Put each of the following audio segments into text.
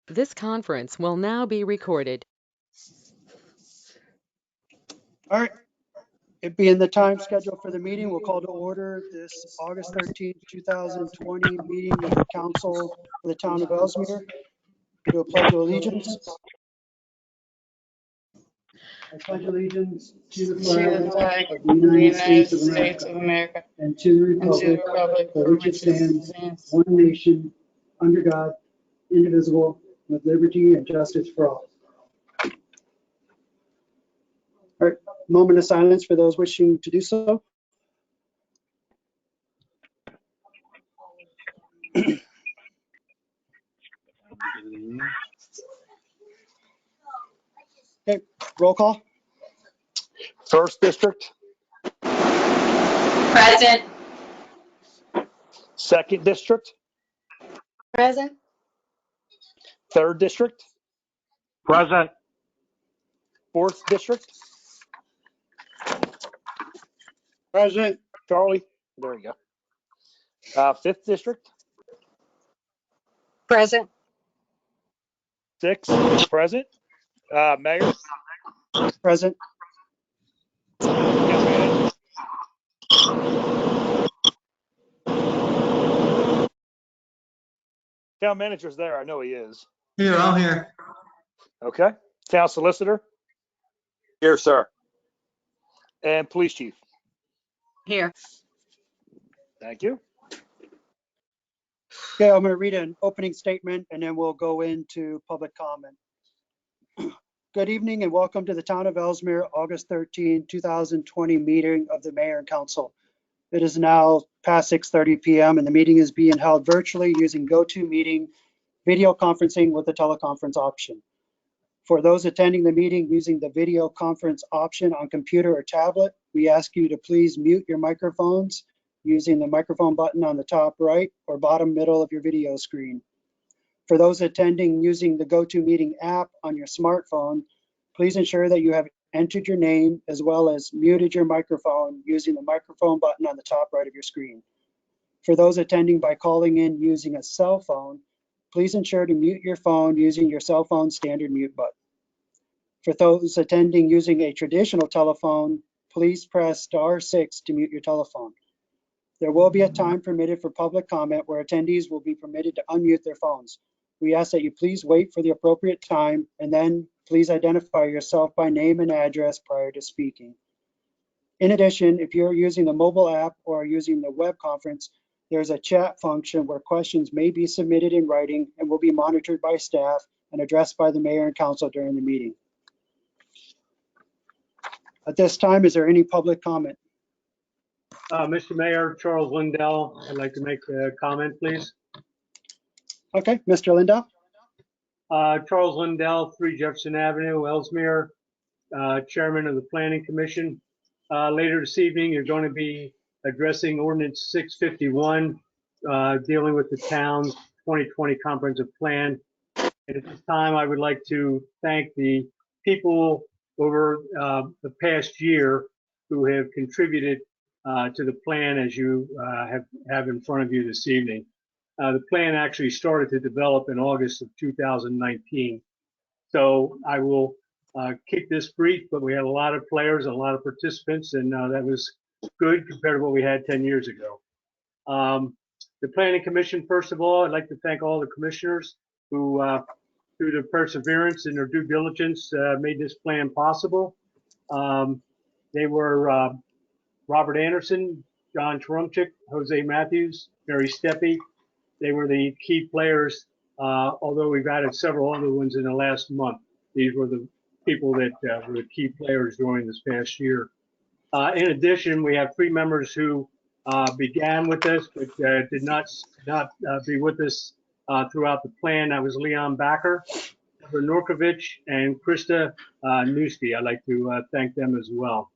This conference will now be recorded. All right. It being the time scheduled for the meeting, we'll call to order this August 13th, 2020 meeting of the Council of the Town of Elsmere. Do a pledge of allegiance. I pledge allegiance to the To flag the flag of of the the United United States of States America of America and to the and to the republic republic for for which it which it stands, stands, one nation, under God, indivisible, with liberty and justice for all. All right, moment of silence for those wishing to do so. Okay, roll call. First District, Present. Second District, Present. Third District, Present. Fourth District, Present. Charlie, there you go. Fifth District, Present. sixth, present. Mayor, Present. town manager. Town manager's there. I know he is. Here, I'm here. Okay. Town solicitor Here, sir. and police chief. Here. Thank you. Okay, I'm going to read an opening statement and then we'll go into public comment. Good evening and welcome to the Town of Elsmere, August 13, 2020 meeting of the Mayor and Council. It is now past 6:30 p.m. and the meeting is being held virtually using GoToMeeting video conferencing with the teleconference option. For those attending the meeting using the video conference option on computer or tablet, we ask you to please mute your microphones using the microphone button on the top right or bottom middle of your video screen. For those attending using the GoToMeeting app on your smartphone, please ensure that you have entered your name as well as muted your microphone using the microphone button on the top right of your screen. For those attending by calling in using a cell phone, please ensure to mute your phone using your cell phone standard mute button. For those attending using a traditional telephone, please press *6 to mute your telephone. There will be a time permitted for public comment where attendees will be permitted to unmute their phones. We ask that you please wait for the appropriate time and then please identify yourself by name and address prior to speaking. In addition, if you're using the mobile app or are using the web conference, there's a chat function where questions may be submitted in writing and will be monitored by staff and addressed by the mayor and council during the meeting. At this time, is there any public comment? Mr. Mayor, Charles Lindell, I'd like to make a comment, please. Okay, Mr. Lindell. Charles Lindell, 3 Jefferson Avenue, Elsmere, Chairman of the Planning Commission. Later this evening, you're going to be addressing Ordinance 651, dealing with the town's 2020 Comprehensive Plan. And at this time, I would like to thank the people over the past year who have contributed to the plan as you have in front of you this evening. The plan actually started to develop in August of 2019. So I will keep this brief, but we had a lot of players and a lot of participants, and that was good compared to what we had 10 years ago. The Planning Commission, first of all, I'd like to thank all the commissioners who, through their perseverance and their due diligence, made this plan possible. They were Robert Anderson, John Tarumchik, Jose Matthews, Mary Steppe. They were the key players, although we've added several other ones in the last month. These were the people that were the key players during this past year. In addition, we have 3 members who began with us, but did not be with us throughout the plan. That was Leon Backer, Deborah Norkovich, and Krista Newski. I'd like to thank them as well.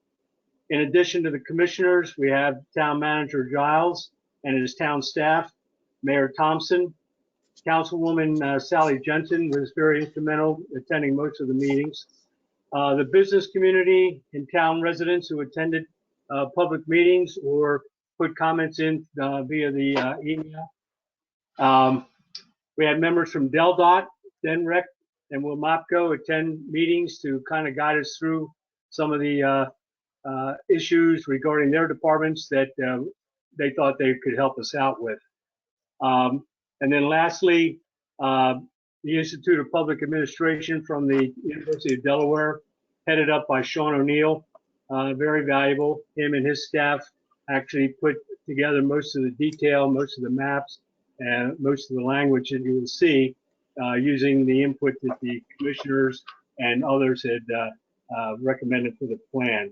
In addition to the commissioners, we have Town Manager Giles and his town staff, Mayor Thompson, Councilwoman Sally Jensen was very instrumental attending most of the meetings. The business community and town residents who attended public meetings or put comments in via the email. We had members from DelDOT, then Rick and Will Mopko attend meetings to kind of guide us through some of the issues regarding their departments that they thought they could help us out with. And then lastly, the Institute of Public Administration from the University of Delaware, headed up by Sean O'Neill, very valuable. Him and his staff actually put together most of the detail, most of the maps, and most of the language that you will see using the input that the commissioners and others had recommended for the plan.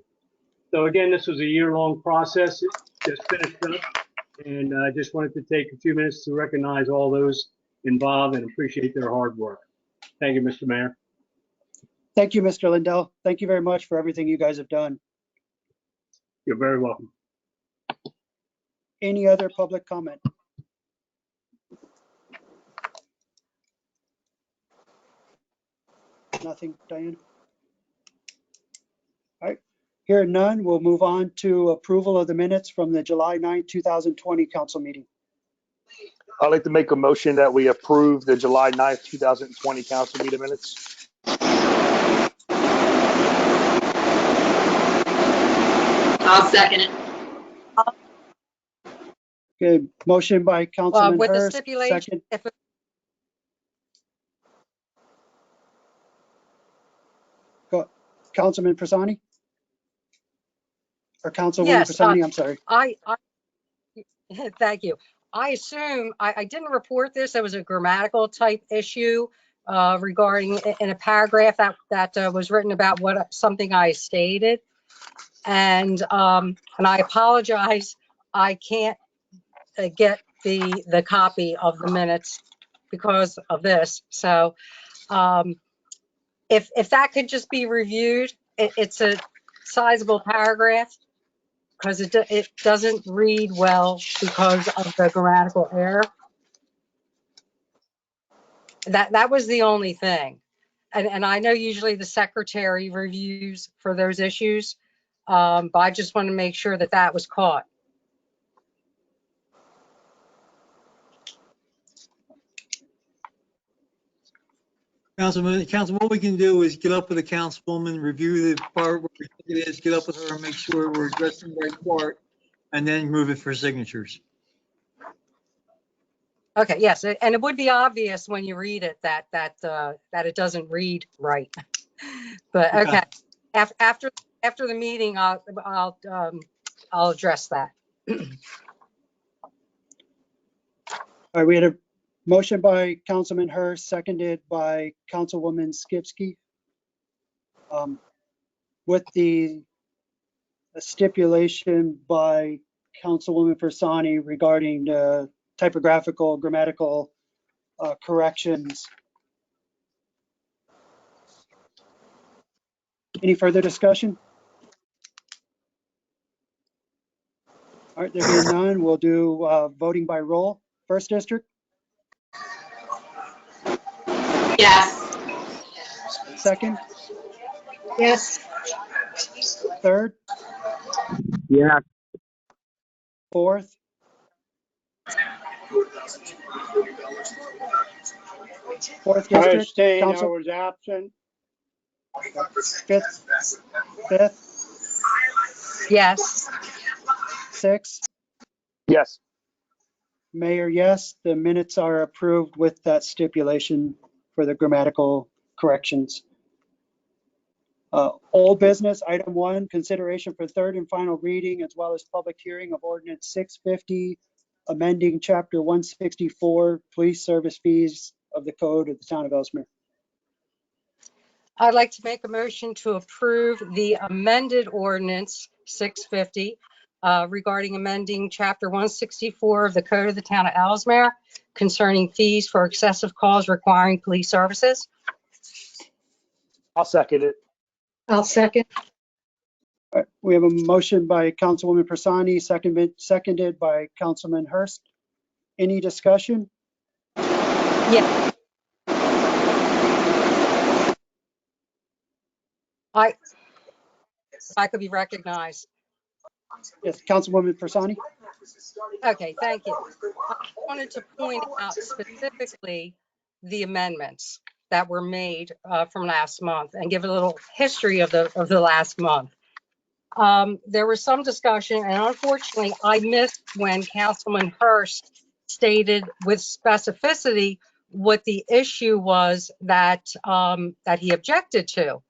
So again, this was a year-long process. It just finished up, and I just wanted to take a few minutes to recognize all those involved and appreciate their hard work. Thank you, Mr. Mayor. Thank you, Mr. Lindell. Thank you very much for everything you guys have done. You're very welcome. Any other public comment? Nothing, Diane? All right, hearing none, we'll move on to approval of the minutes from the July 9, 2020 council meeting. I'd like to make a motion that we approve the July 9th, 2020 council meeting minutes. I'll second it. Okay, motion by Councilman With the Hurst, stipulation, second. if it- Councilman Persani? Or Councilwoman Yes, Persani, I'm sorry. I thank you. I assume, I didn't report this, it was a grammatical type issue regarding in a paragraph that was written about something I stated. And I apologize, I can't get the copy of the minutes because of this. So if that could just be reviewed, it's a sizable paragraph because it doesn't read well because of the grammatical error. That was the only thing. And I know usually the secretary reviews for those issues, but I just want to make sure that that was caught. Councilman, what we can do is get up with the councilwoman, review the part where we think it is, get up with her and make sure we're addressing the right part, and then move it for signatures. Okay, yes, and it would be obvious when you read it that it doesn't read right. But okay, after the meeting, I'll address that. All right, we had a motion by Councilman Hurst, seconded by Councilwoman Skipsky. With the stipulation by Councilwoman Persani regarding the typographical, grammatical corrections. Any further discussion? All right, there being none, we'll do voting by roll. First district? Yes. Second? Yes. Third? Yeah. Fourth? Fourth I district? abstain, I Council? was absent. Fifth? Fifth? Yes. Sixth? Yes. Mayor, yes, the minutes are approved with that stipulation for the grammatical corrections. Old business, item 1, consideration for third and final reading as well as public hearing of ordinance 650, amending chapter 164, police service fees of the code of the town of Elsmere. I'd like to make a motion to approve the amended ordinance 650 regarding amending chapter 164 of the code of the town of Elsmere concerning fees for excessive calls requiring police services. I'll second it. I'll second. All right, we have a motion by Councilwoman Persani, seconded by Councilman Hurst. Any discussion? Yeah. I could be recognized. Yes, Councilwoman Persani? Okay, thank you. I wanted to point out specifically the amendments. that were made from last month and give a little history of the last month. There was some discussion, and unfortunately, I missed when Councilman Hurst stated with specificity what the issue was that that he objected to.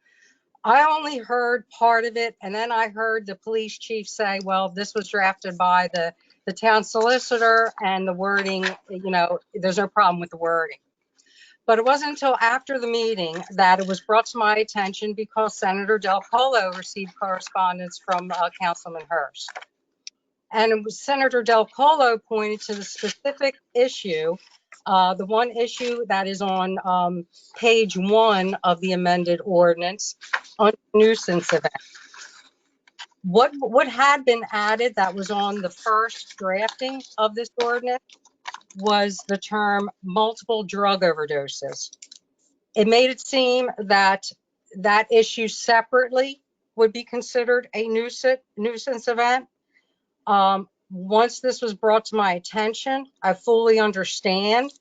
I only heard part of it, and then I heard the police chief say, well, this was drafted by the town solicitor, and the wording, you know, there's no problem with the wording. But it wasn't until after the meeting that it was brought to my attention because Senator Del Polo received correspondence from Councilman Hurst. And it was Senator Del Polo pointed to the specific issue, the one issue that is on page 1 of the amended ordinance on nuisance event. What had been added that was on the first drafting of this ordinance was the term multiple drug overdoses. It made it seem that that issue separately would be considered a nuisance event. Once this was brought to my attention, I fully understand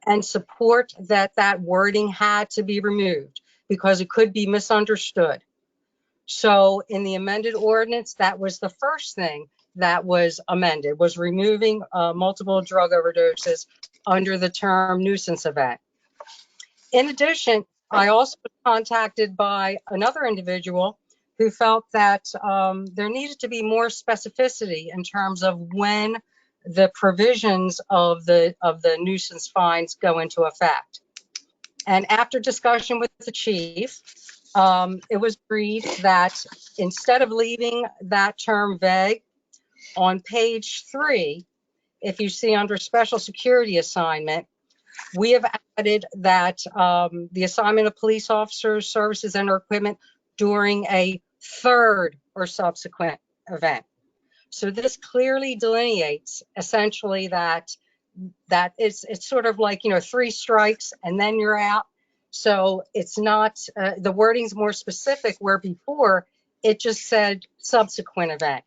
and support that that wording had to be removed because it could be misunderstood. So in the amended ordinance, that was the first thing that was amended, was removing multiple drug overdoses under the term nuisance event. In addition, I also was contacted by another individual who felt that there needed to be more specificity in terms of when the provisions of the nuisance fines go into effect. And after discussion with the chief, it was agreed that instead of leaving that term vague, on page 3, if you see under special security assignment, we have added that the assignment of police officers, services, and or equipment during a third or subsequent event. So this clearly delineates essentially that it's sort of like, you know, 3 strikes and then you're out. So it's not, the wording's more specific, where before it just said subsequent event.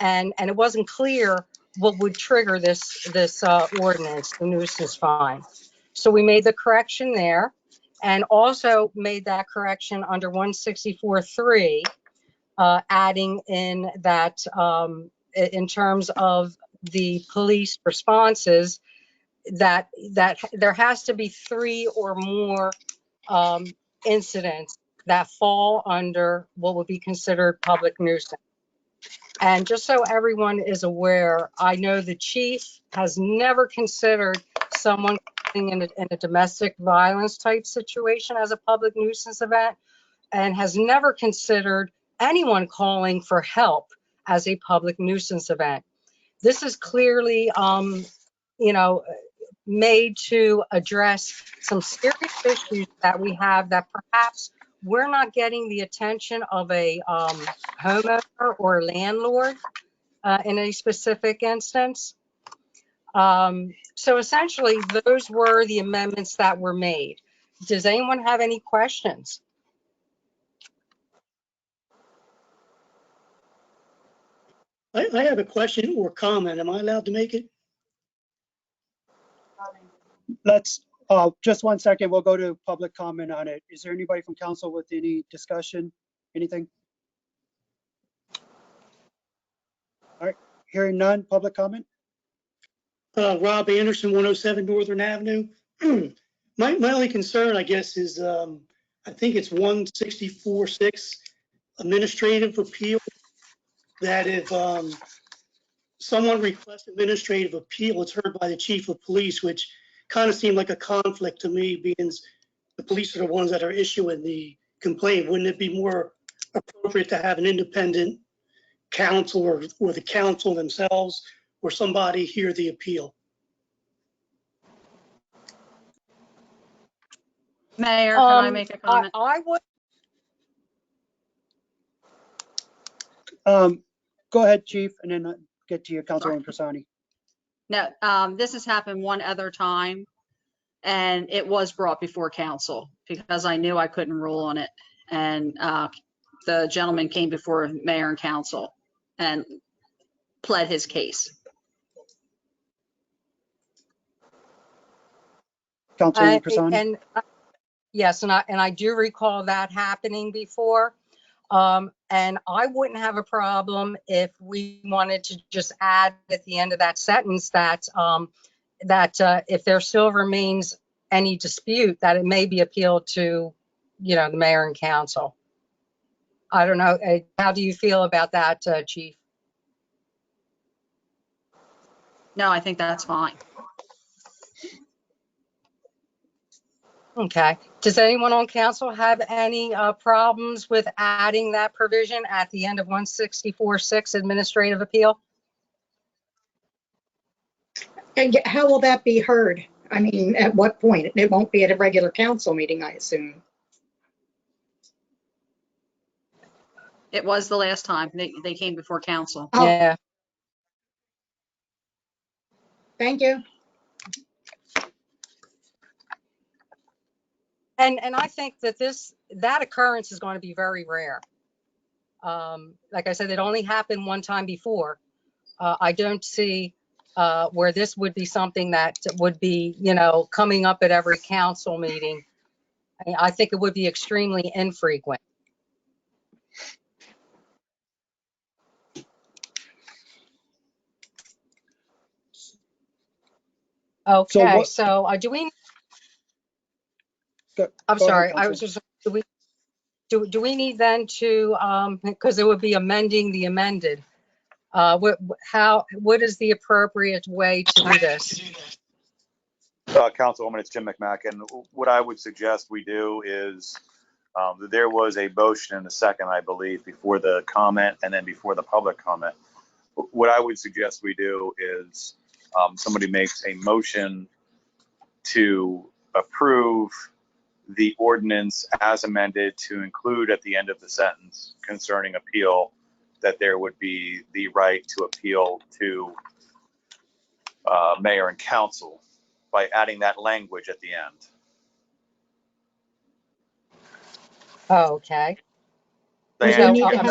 And it wasn't clear what would trigger this ordinance, the nuisance fine. So we made the correction there, and also made that correction under 164.3, adding in that in terms of the police responses, that there has to be 3 or more incidents that fall under what would be considered public nuisance. And just so everyone is aware, I know the chief has never considered someone in a domestic violence type situation as a public nuisance event, and has never considered anyone calling for help as a public nuisance event. This is clearly, you know, made to address some serious issues that we have that perhaps we're not getting the attention of a homeowner or landlord in a specific instance. So essentially, those were the amendments that were made. Does anyone have any questions? I have a question or comment. Am I allowed to make it? Let's, just one second, we'll go to public comment on it. Is there anybody from council with any discussion, anything? All right, hearing none, public comment? Rob Anderson, 107 Northern Avenue. My only concern, I guess, is I think it's 164.6 administrative appeal, that if someone requests administrative appeal, it's heard by the chief of police, which kind of seemed like a conflict to me, being the police are the ones that are issuing the complaint. Wouldn't it be more appropriate to have an independent counsel or the council themselves or somebody hear the appeal? Mayor, can I make a comment? I would. Go ahead, chief, and then get to you, Councilwoman Persani. No, this has happened one other time, and it was brought before council because I knew I couldn't rule on it. And the gentleman came before mayor and council and pled his case. Councilwoman Persani. And Yes, and I do recall that happening before. And I wouldn't have a problem if we wanted to just add at the end of that sentence that if there still remains any dispute, that it may be appealed to, the mayor and council. I don't know. How do you feel about that, Chief? No, I think that's fine. Okay. Does anyone on council have any problems with adding that provision at the end of 164.6 administrative appeal? And how will that be heard? I mean, at what point? It won't be at a regular council meeting, I assume. It was the last time they came before council. Oh, Yeah. thank you. And I think that that occurrence is going to be very rare. Like I said, it only happened one time before. I don't see where this would be something that would be, coming up at every council meeting. I think it would be extremely infrequent. Okay, so do we? I'm Go sorry, ahead, I was just. Do we need then to because it would be amending the amended? What is the appropriate way to do this? Councilwoman, it's Jim McMacken. What I would suggest we do is there was a motion and a second, I believe, before the comment and then before the public comment. What I would suggest we do is somebody makes a motion to approve the ordinance as amended to include at the end of the sentence concerning appeal that there would be the right to appeal to mayor and council by adding that language at the end. Okay. Diane, So, I'm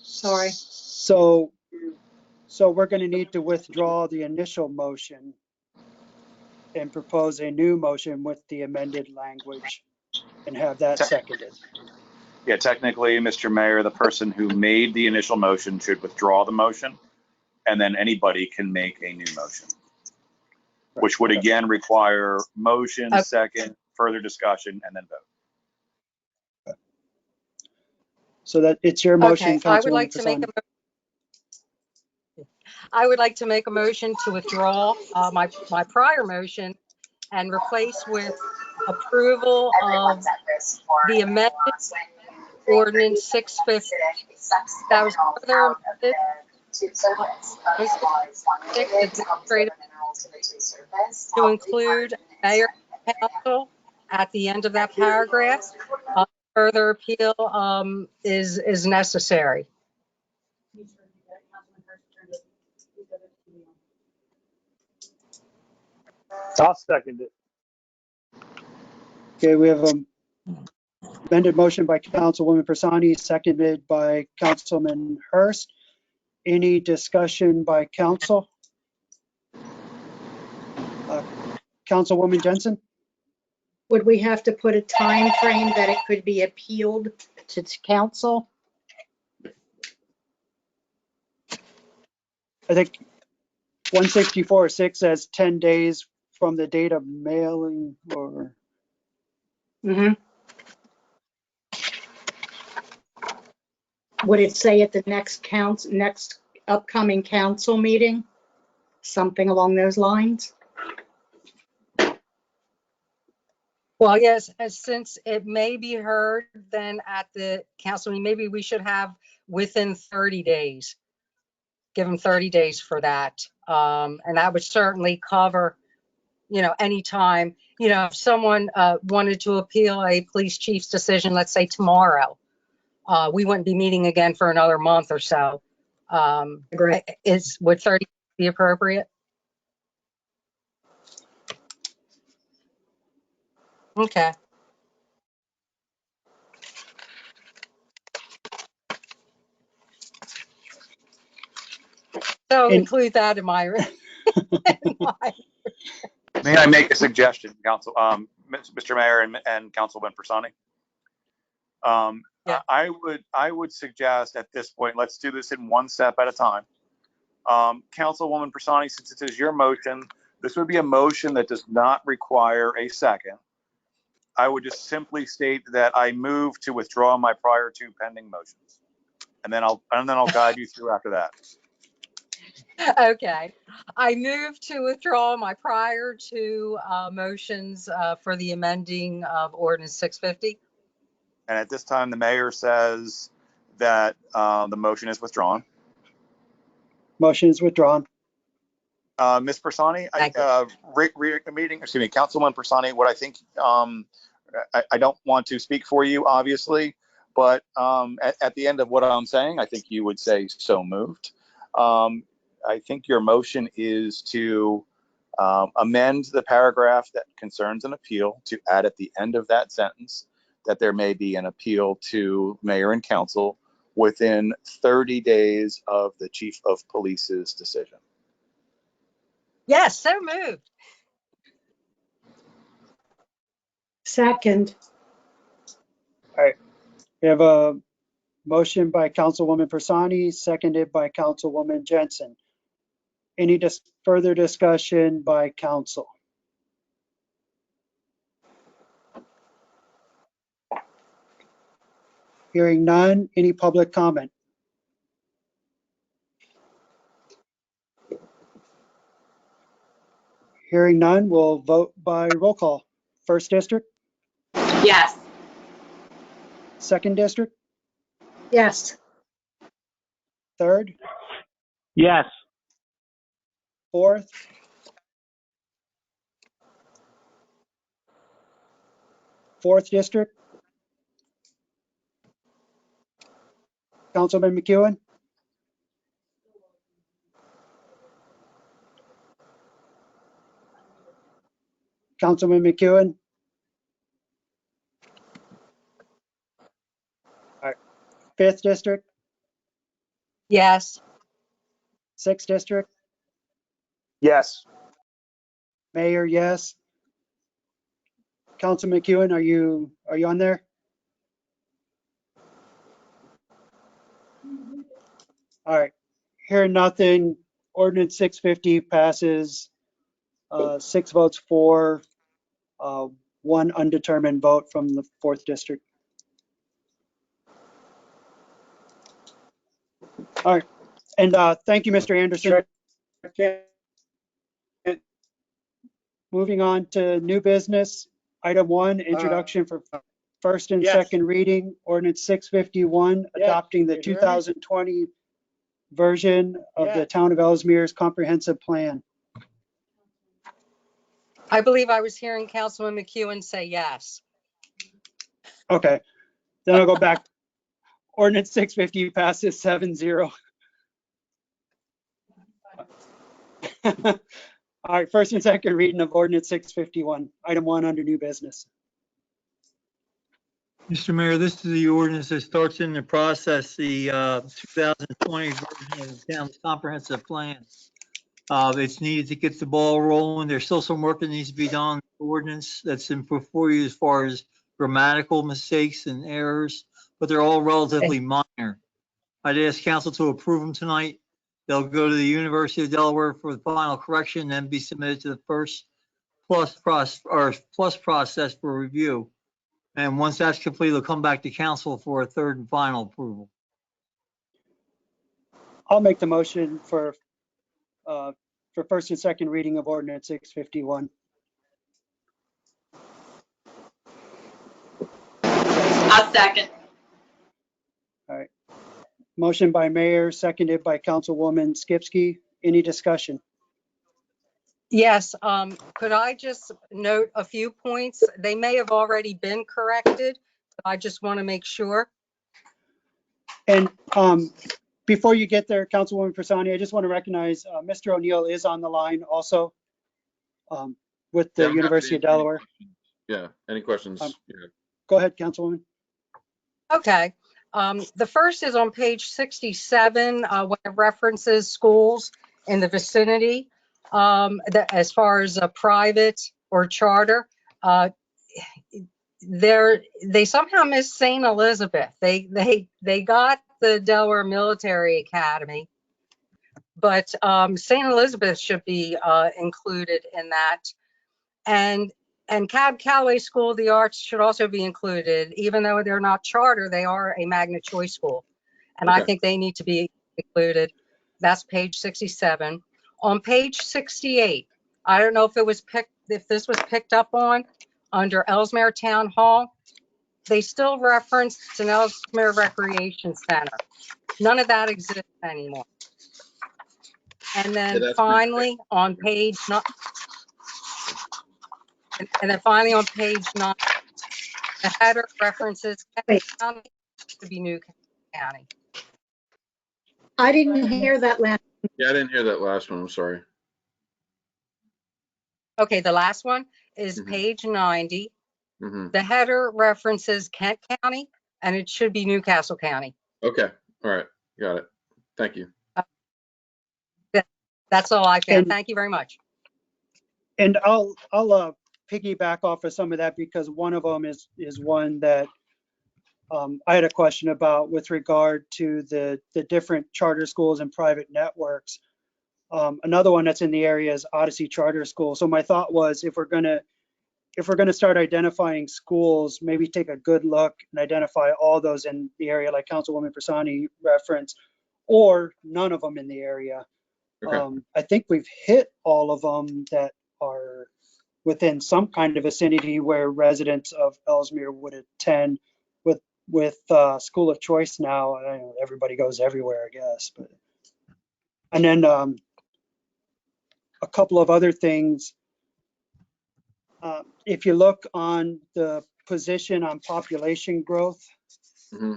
sorry. Sorry. So we're going to need to withdraw the initial motion and propose a new motion with the amended language and have that seconded. Yeah, technically, Mr. Mayor, the person who made the initial motion should withdraw the motion, and then anybody can make a new motion, which would again require motion, second, further discussion, and then vote. So that it's your motion, Okay, I would like Councilwoman to make Fasani. I would like to make a motion to withdraw my prior motion and replace with approval of the amended ordinance 650 that was further amended to include mayor and council at the end of that paragraph. Further appeal is necessary. I'll second it. Okay, we have a amended motion by Councilwoman Fasani, seconded by Councilman Hurst. Any discussion by council? Councilwoman Jensen? Would we have to put a time frame that it could be appealed to council? I think 164.6 says 10 days from the date of mailing or. Mm-hmm. Would it say at the next upcoming council meeting? Something along those lines? Well, yes, since it may be heard then at the council, maybe we should have within 30 days. Give them 30 days for that. And that would certainly cover, any time, if someone wanted to appeal a police chief's decision, let's say tomorrow, we wouldn't be meeting again for another month or so. Would 30 be appropriate? Okay. So include that in my. May I make a suggestion, Council? Mr. Mayor and Councilman Persani. Yeah. I would suggest at this point, let's do this in one step at a time. Councilwoman Persani, since it is your motion, this would be a motion that does not require a second. I would just simply state that I move to withdraw my prior two pending motions, and then I'll guide you through after that. Okay. I move to withdraw my prior two motions for the amending of ordinance 650. And at this time, the mayor says that the motion is withdrawn. Motion is withdrawn. Ms. Persani, Thank you. Councilman Persani, what I think, I don't want to speak for you, obviously, but at the end of what I'm saying, I think you would say so moved. I think your motion is to amend the paragraph that concerns an appeal to add at the end of that sentence that there may be an appeal to mayor and council within 30 days of the chief of police's decision. Yes, so moved. Second. We have a motion by Councilwoman Persani, seconded by Councilwoman Jensen. Any further discussion by council? Hearing none, any public comment? Hearing none, we'll vote by roll call. First district, Yes. second district, Yes. third, Yes. fourth, fourth district. Councilman McEwen? Councilman McEwen? All right. Fifth district, Yes. sixth district, Yes. mayor, yes. Councilman McEwen, are you on there? All right. Hearing nothing, ordinance 650 passes 6 votes for, 1 undetermined vote from the fourth district. All right. And thank you, Mr. Anderson. Moving on to new business. Item 1, introduction for first and yes. second reading, ordinance 651, adopting the 2020 version of the Town of Elsmere's comprehensive plan. I believe I was hearing Councilman McEwen say yes. Okay, then I'll go back. Ordinance 650 passes 7-0. All right, first and second reading of ordinance 651, item 1 under new business. Mr. Mayor, this is the ordinance that starts in the process, the 2020 version of the town's comprehensive plan. It's needed to get the ball rolling. There's still some work that needs to be done on the ordinance that's in before you as far as grammatical mistakes and errors, but they're all relatively minor. I'd ask council to approve them tonight. They'll go to the University of Delaware for the final correction, then be submitted to the first plus process for review. And once that's complete, they'll come back to council for a third and final approval. I'll make the motion for first and second reading of ordinance 651. I'll second. All right. Motion by mayor, seconded by Councilwoman Skipsky. Any discussion? Yes, could I just note a few points? They may have already been corrected, but I just want to make sure. And before you get there, Councilwoman Persani, I just want to recognize Mr. O'Neill is on the line also with the Yeah, I'm happy to University of answer any Delaware. questions. Yeah, any questions? Yeah. Go ahead, Councilwoman. Okay. The first is on page 67, when it references schools in the vicinity, as far as a private or charter. they somehow missed St. Elizabeth. They got the Delaware Military Academy, but St. Elizabeth should be included in that. And Cab Calloway School of the Arts should also be included, even though they're not charter, they are a magnet choice school. And I Okay. think they need to be included. That's page 67. On page 68, I don't know if this was picked up on under Elsmere Town Hall. They still reference an Elsmere Recreation Center. None of that exists anymore. And Yeah, then that's been finally on page and then finally on page 9, the header references Wait, county to be New County. I didn't hear that last. Yeah, I didn't hear that last one. I'm sorry. Okay, the last one is Mhm. page 90. Hmm. The header references Kent County, and it should be Newcastle County. Okay. All right. Got it. Thank you. That's all I found. And- Thank you very much. And I'll piggyback off of some of that because one of them is one that I had a question about with regard to the different charter schools and private networks. Another one that's in the area is Odyssey Charter School. So my thought was if we're gonna start identifying schools, maybe take a good look and identify all those in the area, like Councilwoman Persani referenced, or none of them in the area. Okay. I think we've hit all of them that are within some kind of vicinity where residents of Elsmere would attend. With school of choice now, I don't know, everybody goes everywhere, I guess. But and then a couple of other things. If you look on the position on population growth, Hmm.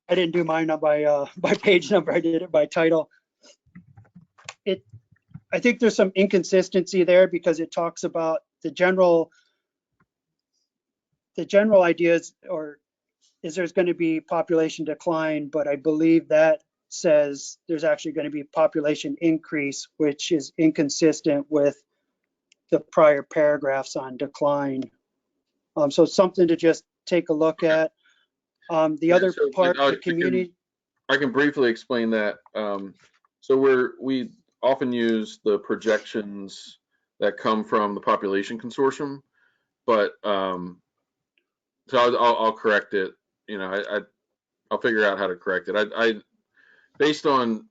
I didn't do mine up by page number. I did it by title. I think there's some inconsistency there because it talks about the general ideas or is there's going to be population decline, but I believe that says there's actually going to be population increase, which is inconsistent with the prior paragraphs on decline. So it's something to just take a look at. The Yeah, other so part, I the community. I can briefly explain that. So we often use the projections that come from the population consortium, but so I'll correct it. You know, I'll figure out how to correct it. I based on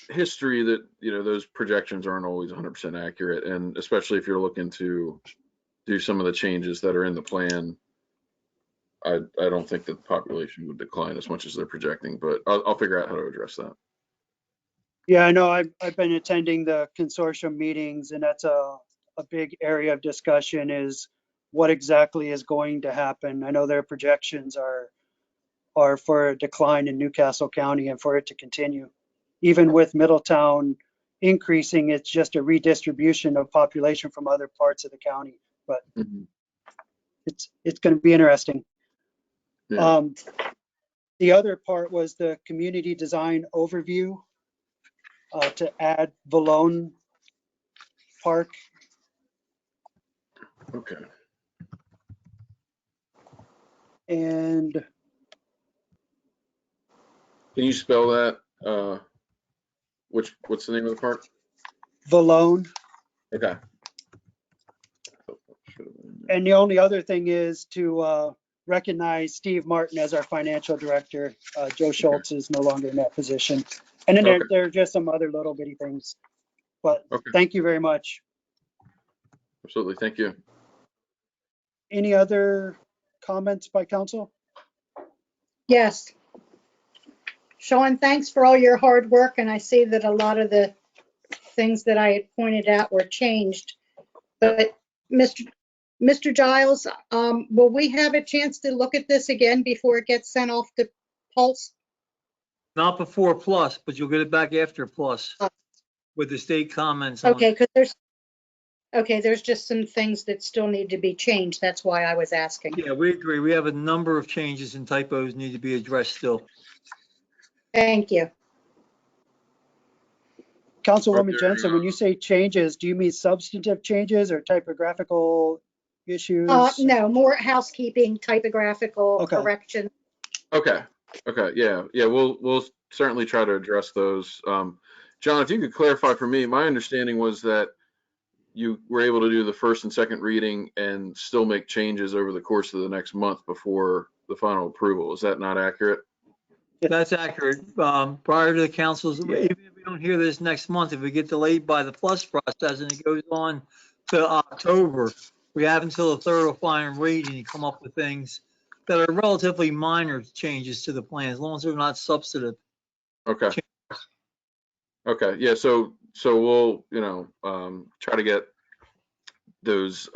history that those projections aren't always 100% accurate, and especially if you're looking to do some of the changes that are in the plan. I don't think that the population would decline as much as they're projecting, but I'll figure out how to address that. Yeah, I know I've been attending the consortium meetings and that's a big area of discussion is what exactly is going to happen. I know their projections are for a decline in Newcastle County and for it to continue. Even with Middletown increasing, it's just a redistribution of population from other parts of the county, but Mhm. it's going to be interesting. Yeah. The other part was the community design overview to add Valone Park. Okay. And Can you spell that? What's the name of the park? Valone. Okay. And the only other thing is to recognize Steve Martin as our financial director. Joe Schultz is no longer in that position. And then Okay. there are just some other little bitty things. But Okay. thank you very much. Absolutely. Thank you. Any other comments by council? Yes. Sean, thanks for all your hard work. And I see that a lot of the things that I had pointed out were changed. But Mr. Giles, will we have a chance to look at this again before it gets sent off to Pulse? Not before plus, but you'll get it back after plus with the state comments on Okay, it. because there's just some things that still need to be changed. That's why I was asking. Yeah, we agree. We have a number of changes and typos need to be addressed still. Thank you. Councilwoman there, Jensen, when you say changes, do you mean substantive changes or typographical issues? No, more housekeeping, typographical Okay. correction. Okay. Okay. Yeah. Yeah. We'll certainly try to address those. John, if you could clarify for me, my understanding was that you were able to do the first and second reading and still make changes over the course of the next month before the final approval. Is that not accurate? That's accurate. Prior to the council's, Yeah. even if we don't hear this next month, if we get delayed by the plus process and it goes on to October, we have until the third or final reading to come up with things that are relatively minor changes to the plan, as long as they're not substantive. Okay. Okay. Yeah. So we'll, try to get those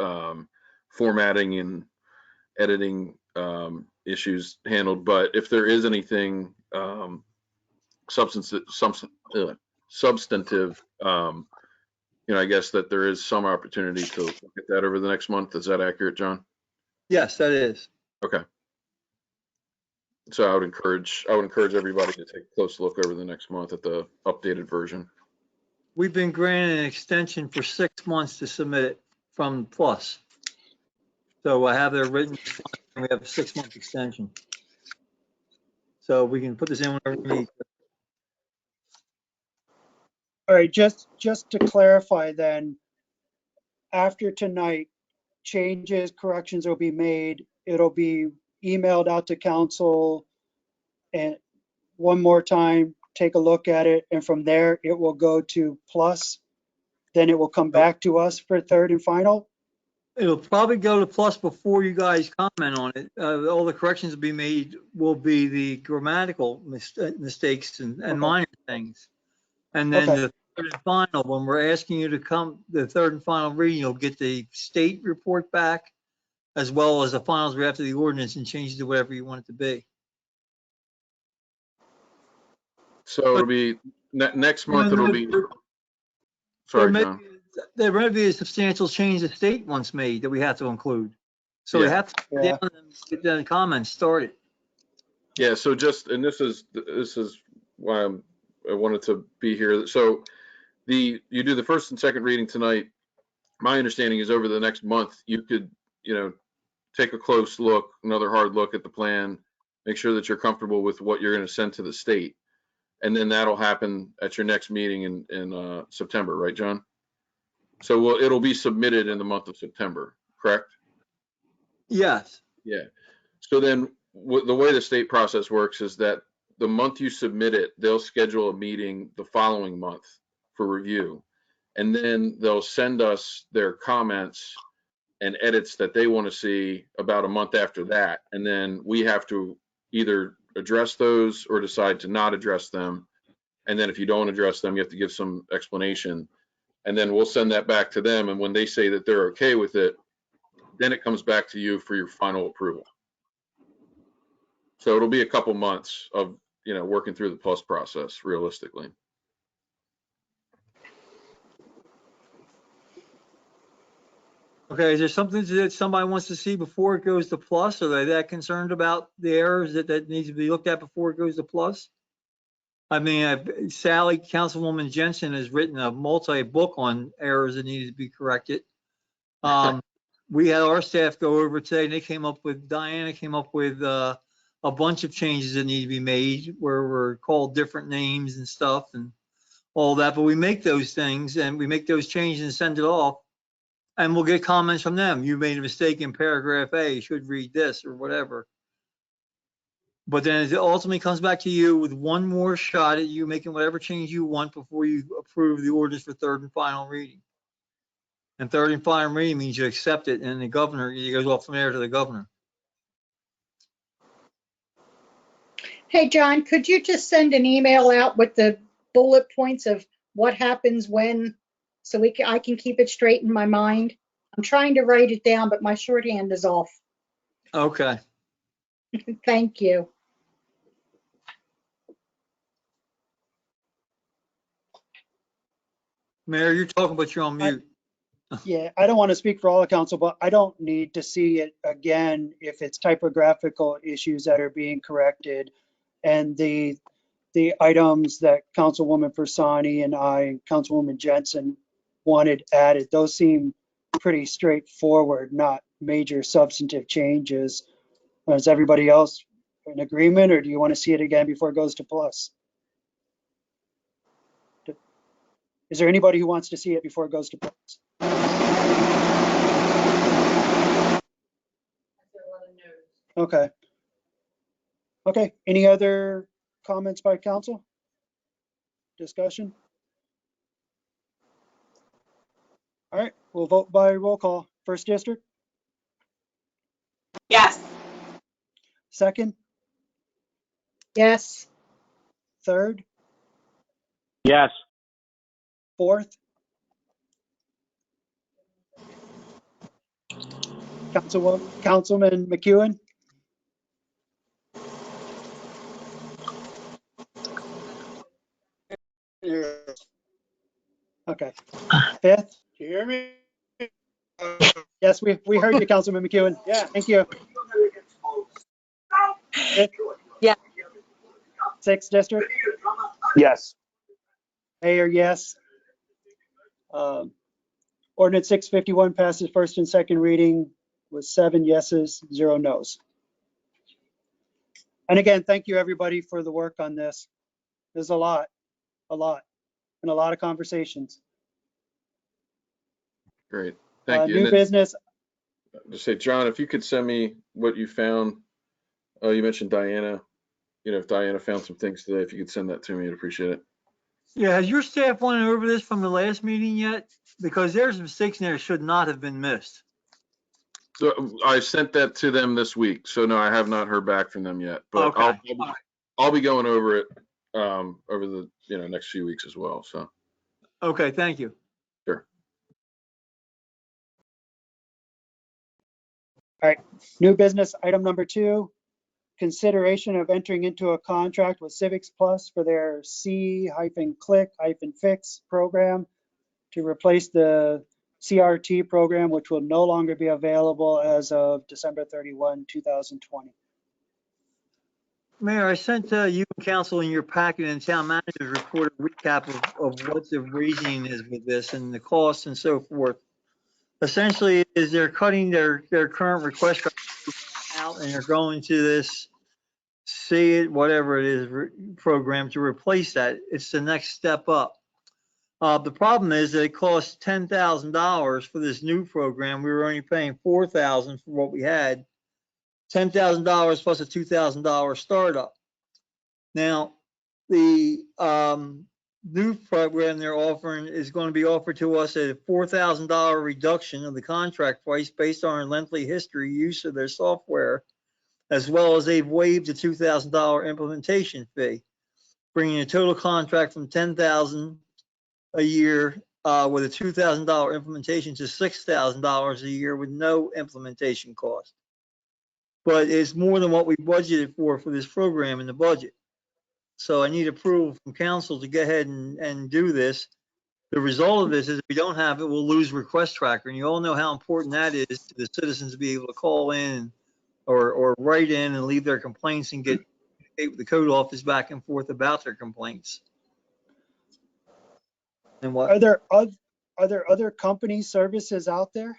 formatting and editing issues handled. But if there is anything substantive, I guess that there is some opportunity to look at that over the next month. Is that accurate, John? Yes, that is. Okay. So I would encourage everybody to take a close look over the next month at the updated version. We've been granted an extension for 6 months to submit it from Plus. So I have their written response, and we have a 6-month extension. So we can put this in whenever we need. All right, just to clarify then, after tonight, changes, corrections will be made. It'll be emailed out to council and one more time, take a look at it. And from there, it will go to Plus. Then it will come back to us for third and final. It'll probably go to Plus before you guys comment on it. All the corrections will be made will be the grammatical mistakes and Okay. minor things. And then Okay. the third and final, when we're asking you to come, the third and final reading, you'll get the state report back as well as the final draft of the ordinance and change it to whatever you want it to be. So it'll be next month. It'll be. Sorry, John. There may be a substantial change the state wants made that we have to include. So we Yeah. have to sit down and get the comments started. Yeah. So and this is why I wanted to be here. So you do the first and second reading tonight. My understanding is over the next month, you could, take a close look, another hard look at the plan, make sure that you're comfortable with what you're going to send to the state. And then that'll happen at your next meeting in September, right, John? So it'll be submitted in the month of September, correct? Yes. Yeah. So then the way the state process works is that the month you submit it, they'll schedule a meeting the following month for review. And then they'll send us their comments and edits that they want to see about a month after that. And then we have to either address those or decide to not address them. And then if you don't address them, you have to give some explanation. And then we'll send that back to them. And when they say that they're okay with it, then it comes back to you for your final approval. So it'll be a couple months of, working through the Plus process realistically. Okay, is there something that somebody wants to see before it goes to Plus? Are they that concerned about the errors that needs to be looked at before it goes to Plus? I mean, Sally, Councilwoman Jensen has written a multi-book on errors that needed to be corrected. We had our staff go over today and Diana came up with a bunch of changes that need to be made where we're called different names and stuff and all that. But we make those things and we make those changes and send it off. And we'll get comments from them. You made a mistake in paragraph A, you should read this or whatever. But then it ultimately comes back to you with one more shot at you making whatever change you want before you approve the orders for third and final reading. And third and final reading means you accept it and the governor, it goes off from there to the governor. Hey, John, could you just send an email out with the bullet points of what happens when, so I can keep it straight in my mind? I'm trying to write it down, but my shorthand is off. Okay. Thank you. Mayor, you're talking, but you're on mute. Yeah, I don't want to speak for all the council, but I don't need to see it again if it's typographical issues that are being corrected. And the items that Councilwoman Persani and Councilwoman Jensen wanted added, those seem pretty straightforward, not major substantive changes. Is everybody else in agreement, or do you want to see it again before it goes to plus? Is there anybody who wants to see it before it goes to plus? Okay. Okay, any other comments by council? Discussion? All right, we'll vote by roll call. First district, Yes. second, Yes. third, Yes. fourth. Councilman McEwen? Okay. Fifth? Do you hear me? Yes, we heard you, Councilman McEwen. Yeah. Thank you. Fifth? Yeah. Sixth district? Yes. Mayor, yes. Ordinance 651 passes first and second reading with 7 yeses, 0 nos. And again, thank you everybody for the work on this. There's a lot, and a lot of conversations. Great. Thank you. New And then business. just say, John, if you could send me what you found. Oh, you mentioned Diana. You know, if Diana found some things today, if you could send that to me, I'd appreciate it. Yeah, has your staff went over this from the last meeting yet? Because there's mistakes in there that should not have been missed. So I sent that to them this week. So no, I have not heard back from them yet, but Okay. I'll be going over it over the next few weeks as well. So Okay, thank you. sure. All right, new business item number 2, consideration of entering into a contract with Civics Plus for their C-click-fix program to replace the CRT program, which will no longer be available as of December 31, 2020. Mayor, I sent you and council in your packet and town manager's report a recap of what the reasoning is with this and the costs and so forth. Essentially, is they're cutting their current request out and they're going to this see it, whatever it is, program to replace that. It's the next step up. The problem is that it costs $10,000 for this new program. We were only paying $4,000 for what we had. $10,000 plus a $2,000 startup. Now, the new program they're offering is going to be offered to us at a $4,000 reduction of the contract price based on our lengthy history use of their software, as well as they've waived the $2,000 implementation fee, bringing the total contract from $10,000 a year with a $2,000 implementation to $6,000 a year with no implementation cost. But it's more than what we budgeted for this program in the budget. So I need approval from council to go ahead and do this. The result of this is if we don't have it, we'll lose request tracker. And you all know how important that is to the citizens to be able to call in or write in and leave their complaints and get the code office back and forth about their complaints. And what? Are there other company services out there?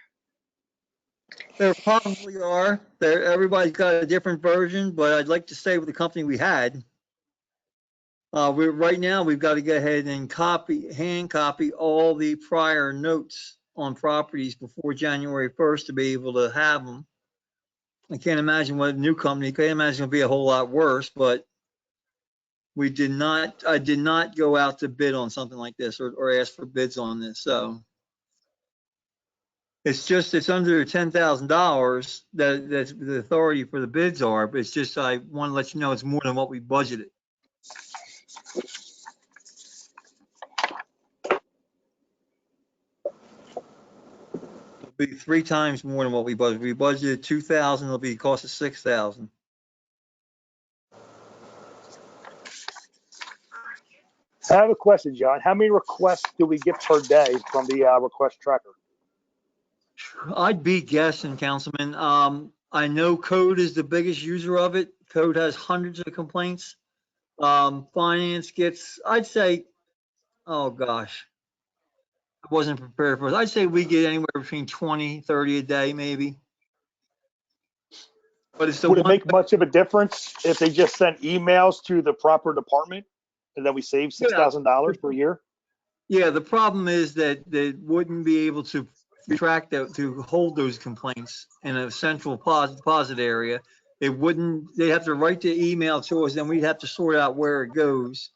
There probably are. Everybody's got a different version, but I'd like to stay with the company we had. Right now, we've got to go ahead and hand copy all the prior notes on properties before January 1st to be able to have them. I can't imagine what a new company, can't imagine it's going to be a whole lot worse, but I did not go out to bid on something like this or ask for bids on this. So it's under $10,000 that's the authority for the bids are, but it's just, I want to let you know it's more than what we budgeted. It'll be 3 times more than what we budgeted. We budgeted 2,000, it'll be cost of 6,000. I have a question, John. How many requests do we get per day from the request tracker? I'd be guessing, Councilman. I know Code is the biggest user of it. Code has hundreds of complaints. Finance gets, I'd say, oh gosh, I wasn't prepared for it. I'd say we get anywhere between 20, 30 a day, maybe. But it's the Would it one. make much of a difference if they just sent emails to the proper department and then we save $6,000 per year? Yeah, the problem is that they wouldn't be able to track that, to hold those complaints in a central deposit area. It wouldn't, they'd have to write the email to us, then we'd have to sort out where it goes.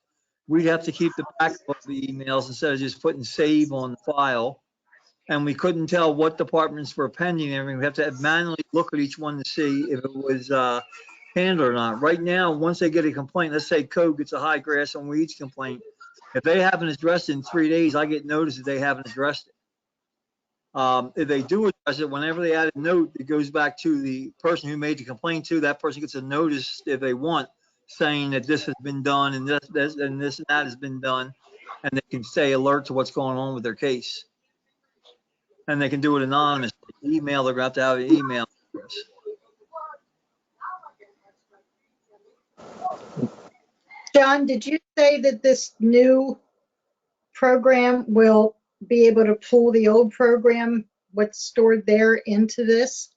We'd have to keep the backup of the emails instead of just putting save on the file. And we couldn't tell what departments were pending and everything. We have to manually look at each one to see if it was handled or not. Right now, once they get a complaint, let's say code gets a high grass and weeds complaint. If they haven't addressed it in 3 days, I get notice that they haven't addressed it. If they do address it, whenever they add a note, it goes back to the person who made the complaint to. That person gets a notice if they want, saying that this has been done and this and that has been done, and they can stay alert to what's going on with their case. And they can do it anonymously. Email, they're going to have an email address. John, did you say that this new program will be able to pull the old program, what's stored there, into this?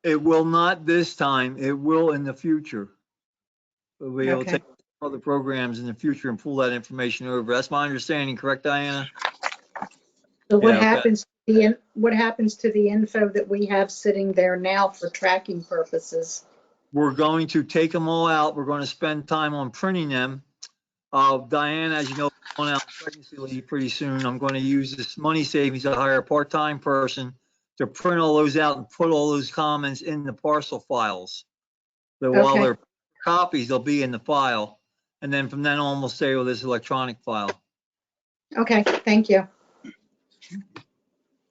It will not this time. It will in the future. We'll be able to Okay. take other programs in the future and pull that information over. That's my understanding, correct, Diana? So what Yeah, okay. happens to the info that we have sitting there now for tracking purposes? We're going to take them all out. We're going to spend time on printing them. Diane, as you know, I'm going out on pregnancy leave pretty soon. I'm going to use this money savings to hire a part-time person to print all those out and put all those comments in the parcel files. So while Okay. they're copies, they'll be in the file. And then from then on, we'll say, well, this electronic file. Okay, thank you.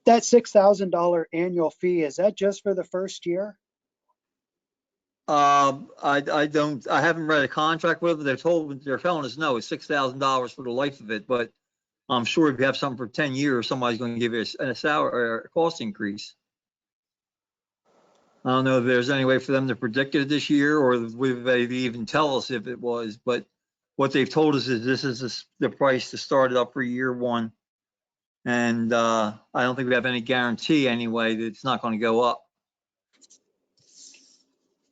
That $6,000 annual fee, is that just for the first year? I haven't read a contract with them. They're telling us no, it's $6,000 for the life of it. But I'm sure if you have something for 10 years, somebody's going to give you a salary or a cost increase. I don't know if there's any way for them to predict it this year, or if they even tell us if it was. But what they've told us is this is the price to start it up for year one. And I don't think we have any guarantee anyway that it's not going to go up.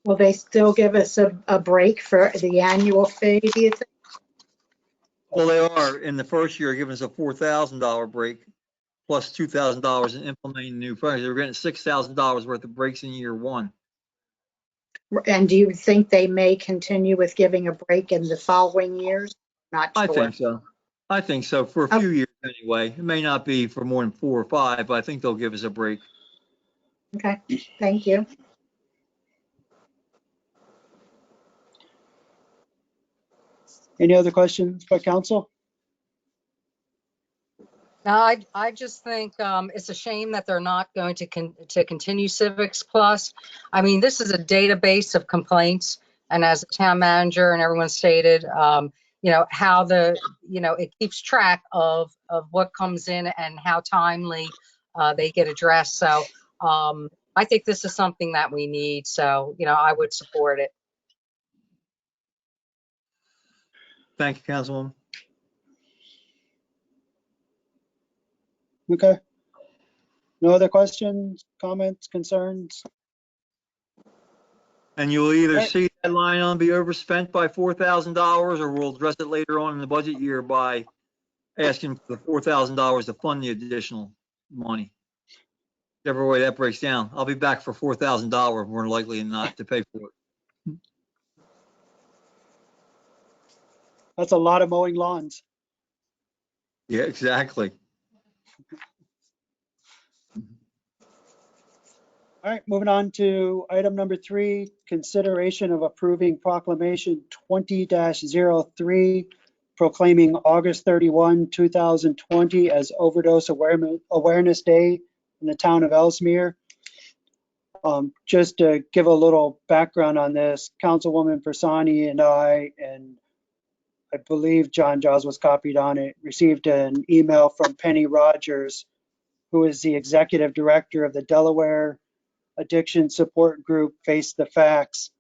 Will they still give us a break for the annual fee, do you think? Well, they are in the first year giving us a $4,000 break plus $2,000 in implementing new projects. They're getting $6,000 worth of breaks in year one. And do you think they may continue with giving a break in the following years? Not sure. I think so. I think so for a few years anyway. It may not be for more than 4 or 5, but I think they'll give us a break. Okay, thank you. Any other questions by council? No, I just think it's a shame that they're not going to continue Civics Plus. I mean, this is a database of complaints, and as the town manager and everyone stated, you know, how it keeps track of what comes in and how timely they get addressed. So I think this is something that we need. So, you know, I would support it. Thank you, Councilwoman. Okay. No other questions, comments, concerns? And you'll either Right. see that line on be overspent by $4,000, or we'll address it later on in the budget year by asking for the $4,000 to fund the additional money. Whichever way that breaks down, I'll be back for $4,000 more likely than not to pay for it. That's a lot of mowing lawns. Yeah, exactly. All right, moving on to item number 3, consideration of approving proclamation 20-03, proclaiming August 31, 2020 as Overdose Awareness Day in the town of Elsmere. Just to give a little background on this, Councilwoman Persani and I believe John Jaws was copied on it, received an email from Penny Rogers, who is the executive director of the Delaware addiction support group Face the Facts,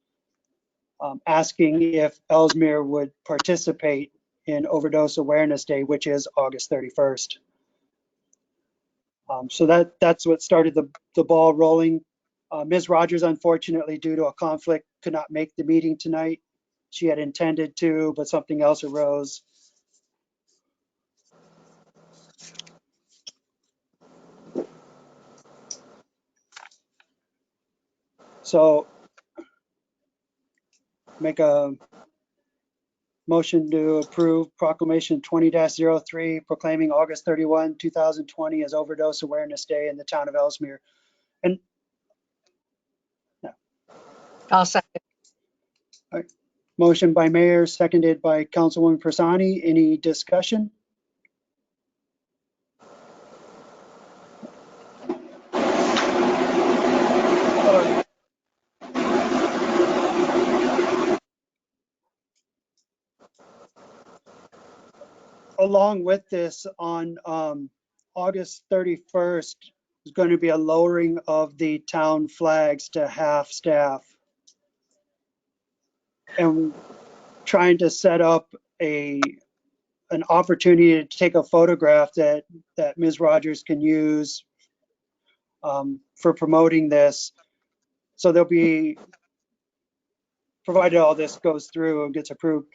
asking if Elsmere would participate in Overdose Awareness Day, which is August 31st. So that's what started the ball rolling. Ms. Rogers, unfortunately, due to a conflict, could not make the meeting tonight. She had intended to, but something else arose. So make a motion to approve Proclamation 20-03 proclaiming August 31, 2020 as Overdose Awareness Day in the town of Elsmere. And I'll second. motion by Mayor, seconded by Councilwoman Persani. Any discussion? Along with this, on August 31st, is going to be a lowering of the town flags to half staff. And trying to set up an opportunity to take a photograph that Ms. Rogers can use for promoting this. So there'll be, provided all this goes through and gets approved,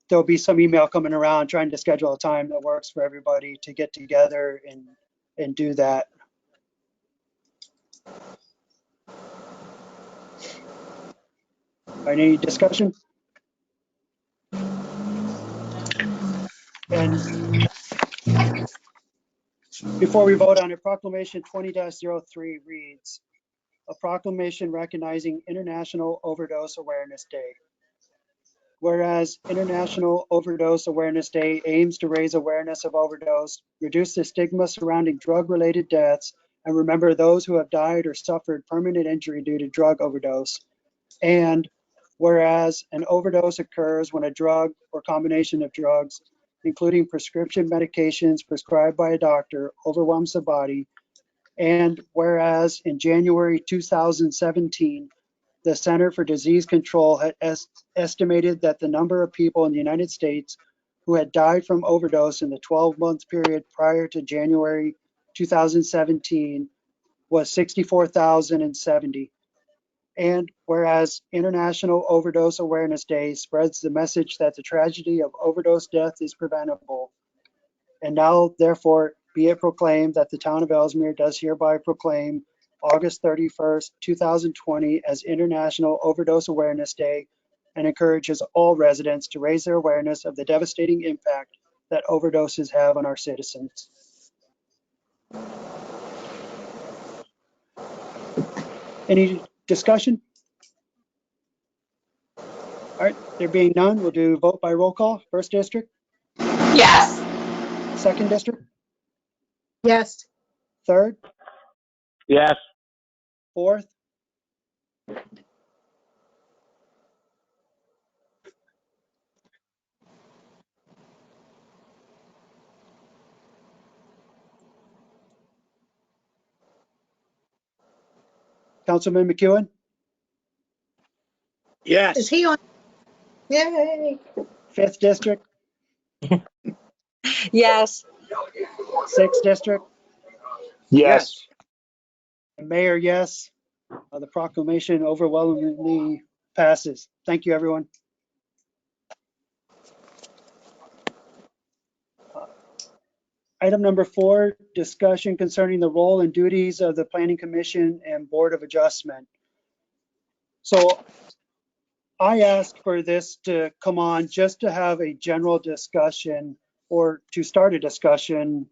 there'll be some email coming around trying to schedule a time that works for everybody to get together and do that. Any discussion? And before we vote on it, Proclamation 20-03 reads, a proclamation recognizing International Overdose Awareness Day. Whereas International Overdose Awareness Day aims to raise awareness of overdose, reduce the stigma surrounding drug-related deaths, and remember those who have died or suffered permanent injury due to drug overdose. And whereas an overdose occurs when a drug or combination of drugs, including prescription medications prescribed by a doctor, overwhelms the body. And whereas in January 2017, the Center for Disease Control had estimated that the number of people in the United States who had died from overdose in the 12-month period prior to January 2017 was 64,070. And whereas International Overdose Awareness Day spreads the message that the tragedy of overdose death is preventable. And now, therefore, be it proclaimed that the town of Elsmere does hereby proclaim August 31st, 2020 as International Overdose Awareness Day and encourages all residents to raise their awareness of the devastating impact that overdoses have on our citizens. Any discussion? All right, there being none, we'll do vote by roll call. First district, Yes. second district, Yes. third, Yes. fourth, Councilman McEwen, Is Yes. he on? Yay. fifth district, Yes. sixth district, Yes. and Mayor, yes. The proclamation overwhelmingly passes. Thank you, everyone. Item number 4, discussion concerning the role and duties of the Planning Commission and Board of Adjustment. So I asked for this to come on just to have a general discussion or to start a discussion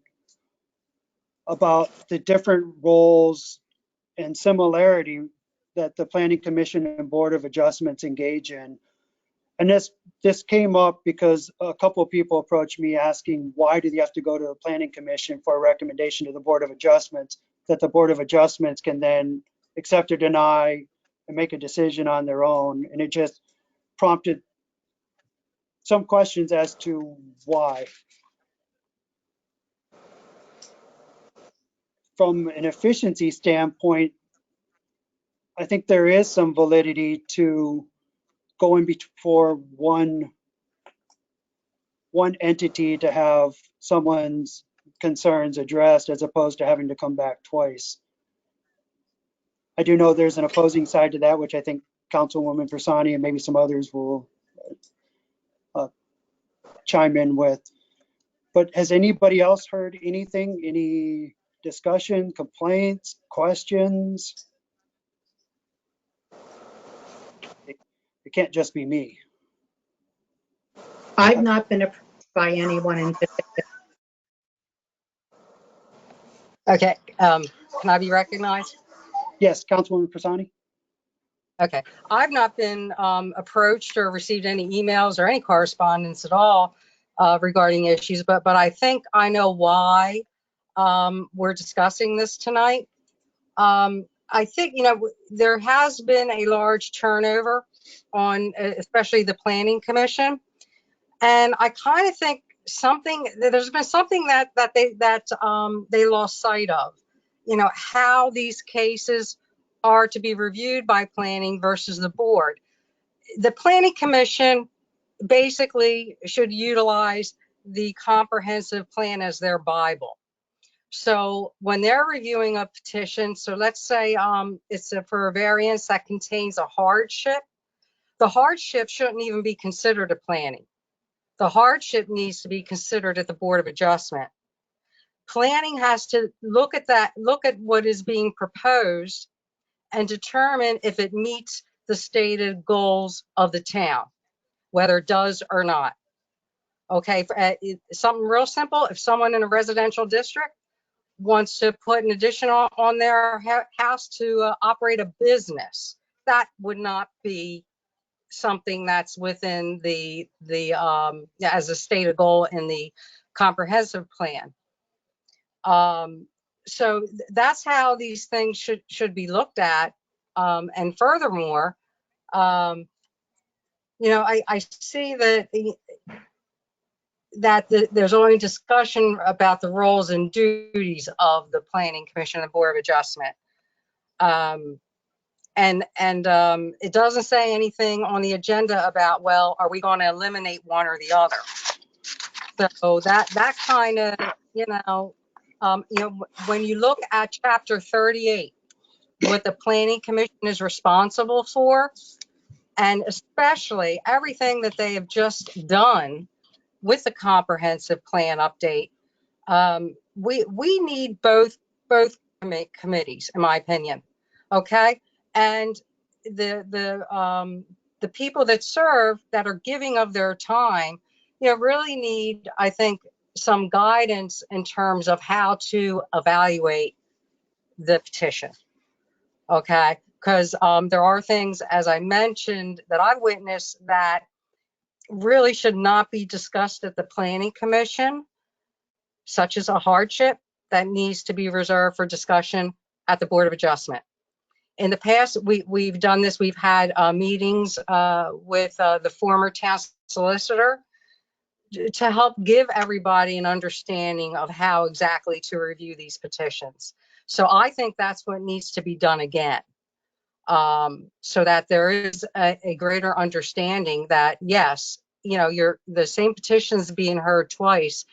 about the different roles and similarity that the Planning Commission and Board of Adjustments engage in. And this came up because a couple of people approached me asking, why do you have to go to the Planning Commission for a recommendation to the Board of Adjustments that the Board of Adjustments can then accept or deny and make a decision on their own? And it just prompted some questions as to why. From an efficiency standpoint, I think there is some validity to going before one entity to have someone's concerns addressed as opposed to having to come back twice. I do know there's an opposing side to that, which I think Councilwoman Persani and maybe some others will chime in with. But has anybody else heard anything, any discussion, complaints, questions? It can't just be me. I've not been approached by anyone in particular. Okay, can I be recognized? Yes, Councilwoman Persani? Okay, I've not been approached or received any emails or any correspondence at all regarding issues, but I think I know why we're discussing this tonight. I think, you know, there has been a large turnover on especially the Planning Commission, and I kind of think there's been something that they lost sight of. You know, how these cases are to be reviewed by planning versus the board. The Planning Commission basically should utilize the comprehensive plan as their Bible. So when they're reviewing a petition, so let's say it's for a variance that contains a hardship, the hardship shouldn't even be considered at planning. The hardship needs to be considered at the Board of Adjustment. Planning has to look at what is being proposed and determine if it meets the stated goals of the town, whether it does or not. Okay, something real simple. If someone in a residential district wants to put an addition on their house to operate a business, that would not be something that's within the as a stated goal in the comprehensive plan. So that's how these things should be looked at. And furthermore, you know, I see that there's only discussion about the roles and duties of the Planning Commission and Board of Adjustment. And it doesn't say anything on the agenda about, well, are we going to eliminate one or the other? So that kind of, you know, when you look at Chapter 38, what the Planning Commission is responsible for, and especially everything that they have just done with the comprehensive plan update, we need both committees, in my opinion. Okay, and the people that serve, that are giving of their time, you know, really need, I think, some guidance in terms of how to evaluate the petition. Okay, because there are things, as I mentioned, that I've witnessed that really should not be discussed at the Planning Commission, such as a hardship that needs to be reserved for discussion at the Board of Adjustment. In the past, we've done this. We've had meetings with the former town solicitor to help give everybody an understanding of how exactly to review these petitions. So I think that's what needs to be done again, so that there is a greater understanding that, yes, you know, the same petitions being heard twice,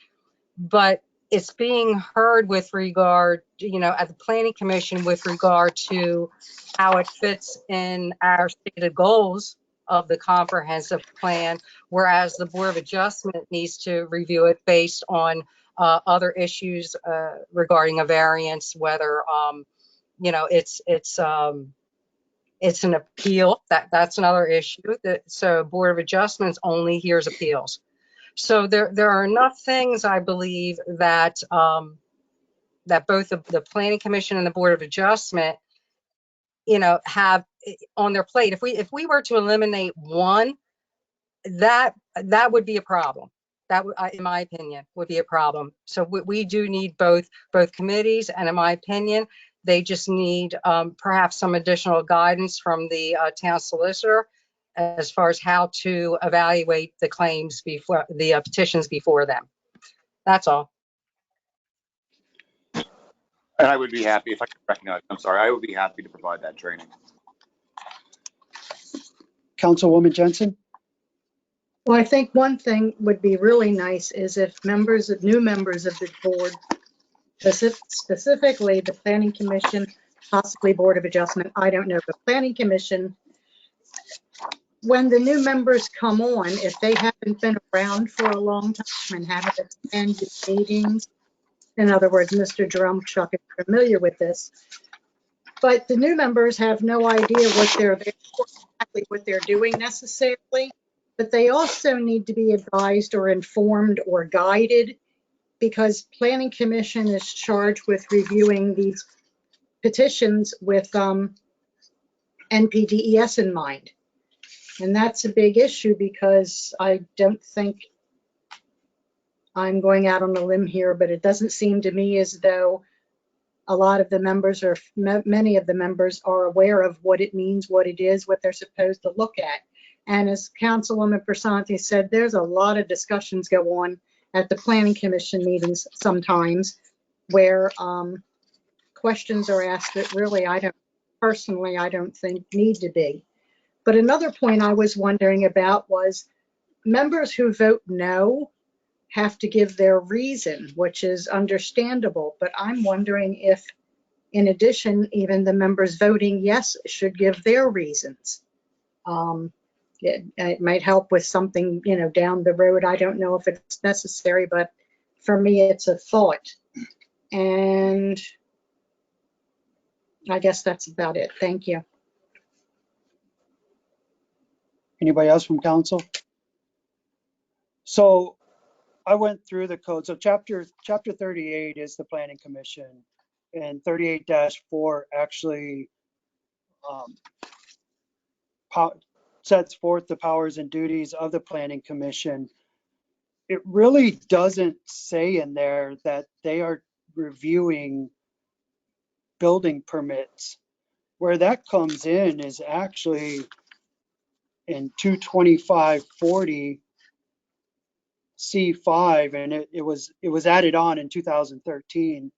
but it's being heard with regard, you know, at the Planning Commission with regard to how it fits in our stated goals of the comprehensive plan, whereas the Board of Adjustment needs to review it based on other issues regarding a variance, whether you know, it's an appeal. That's another issue. So Board of Adjustments only hears appeals. So there are enough things, I believe, that that both the Planning Commission and the Board of Adjustment, you know, have on their plate. If we were to eliminate one, that would be a problem. That, in my opinion, would be a problem. So we do need both committees, and in my opinion, they just need perhaps some additional guidance from the town solicitor as far as how to evaluate the claims before the petitions before them. That's all. And I would be happy if I could recognize, I'm sorry, I would be happy to provide that training. Councilwoman Jensen? Well, I think one thing would be really nice is if new members of the board specifically the Planning Commission, possibly Board of Adjustment, I don't know, but Planning Commission, when the new members come on, if they haven't been around for a long time and haven't attended meetings, in other words, Mr. Jerome Chuck is familiar with this, but the new members have no idea what they're there for, exactly what they're doing necessarily, but they also need to be advised or informed or guided, because Planning Commission is charged with reviewing these petitions with NPDES in mind. And that's a big issue, because I don't think, I'm going out on a limb here, but it doesn't seem to me as though a lot of the members, or many of the members, are aware of what it means, what it is, what they're supposed to look at. And as Councilwoman Prasanthi said, there's a lot of discussions go on at the Planning Commission meetings sometimes where questions are asked that really I don't think need to be. But another point I was wondering about was members who vote no have to give their reason, which is understandable. But I'm wondering if, in addition, even the members voting yes should give their reasons. It might help with something, down the road. I don't know if it's necessary, but for me, it's a thought. And I guess that's about it. Thank you. Anybody else from council? So I went through the code. So chapter 38 is the Planning Commission, and 38-4 actually sets forth the powers and duties of the Planning Commission. It really doesn't say in there that they are reviewing building permits. Where that comes in is actually in 22540 C5, and it was added on in 2013,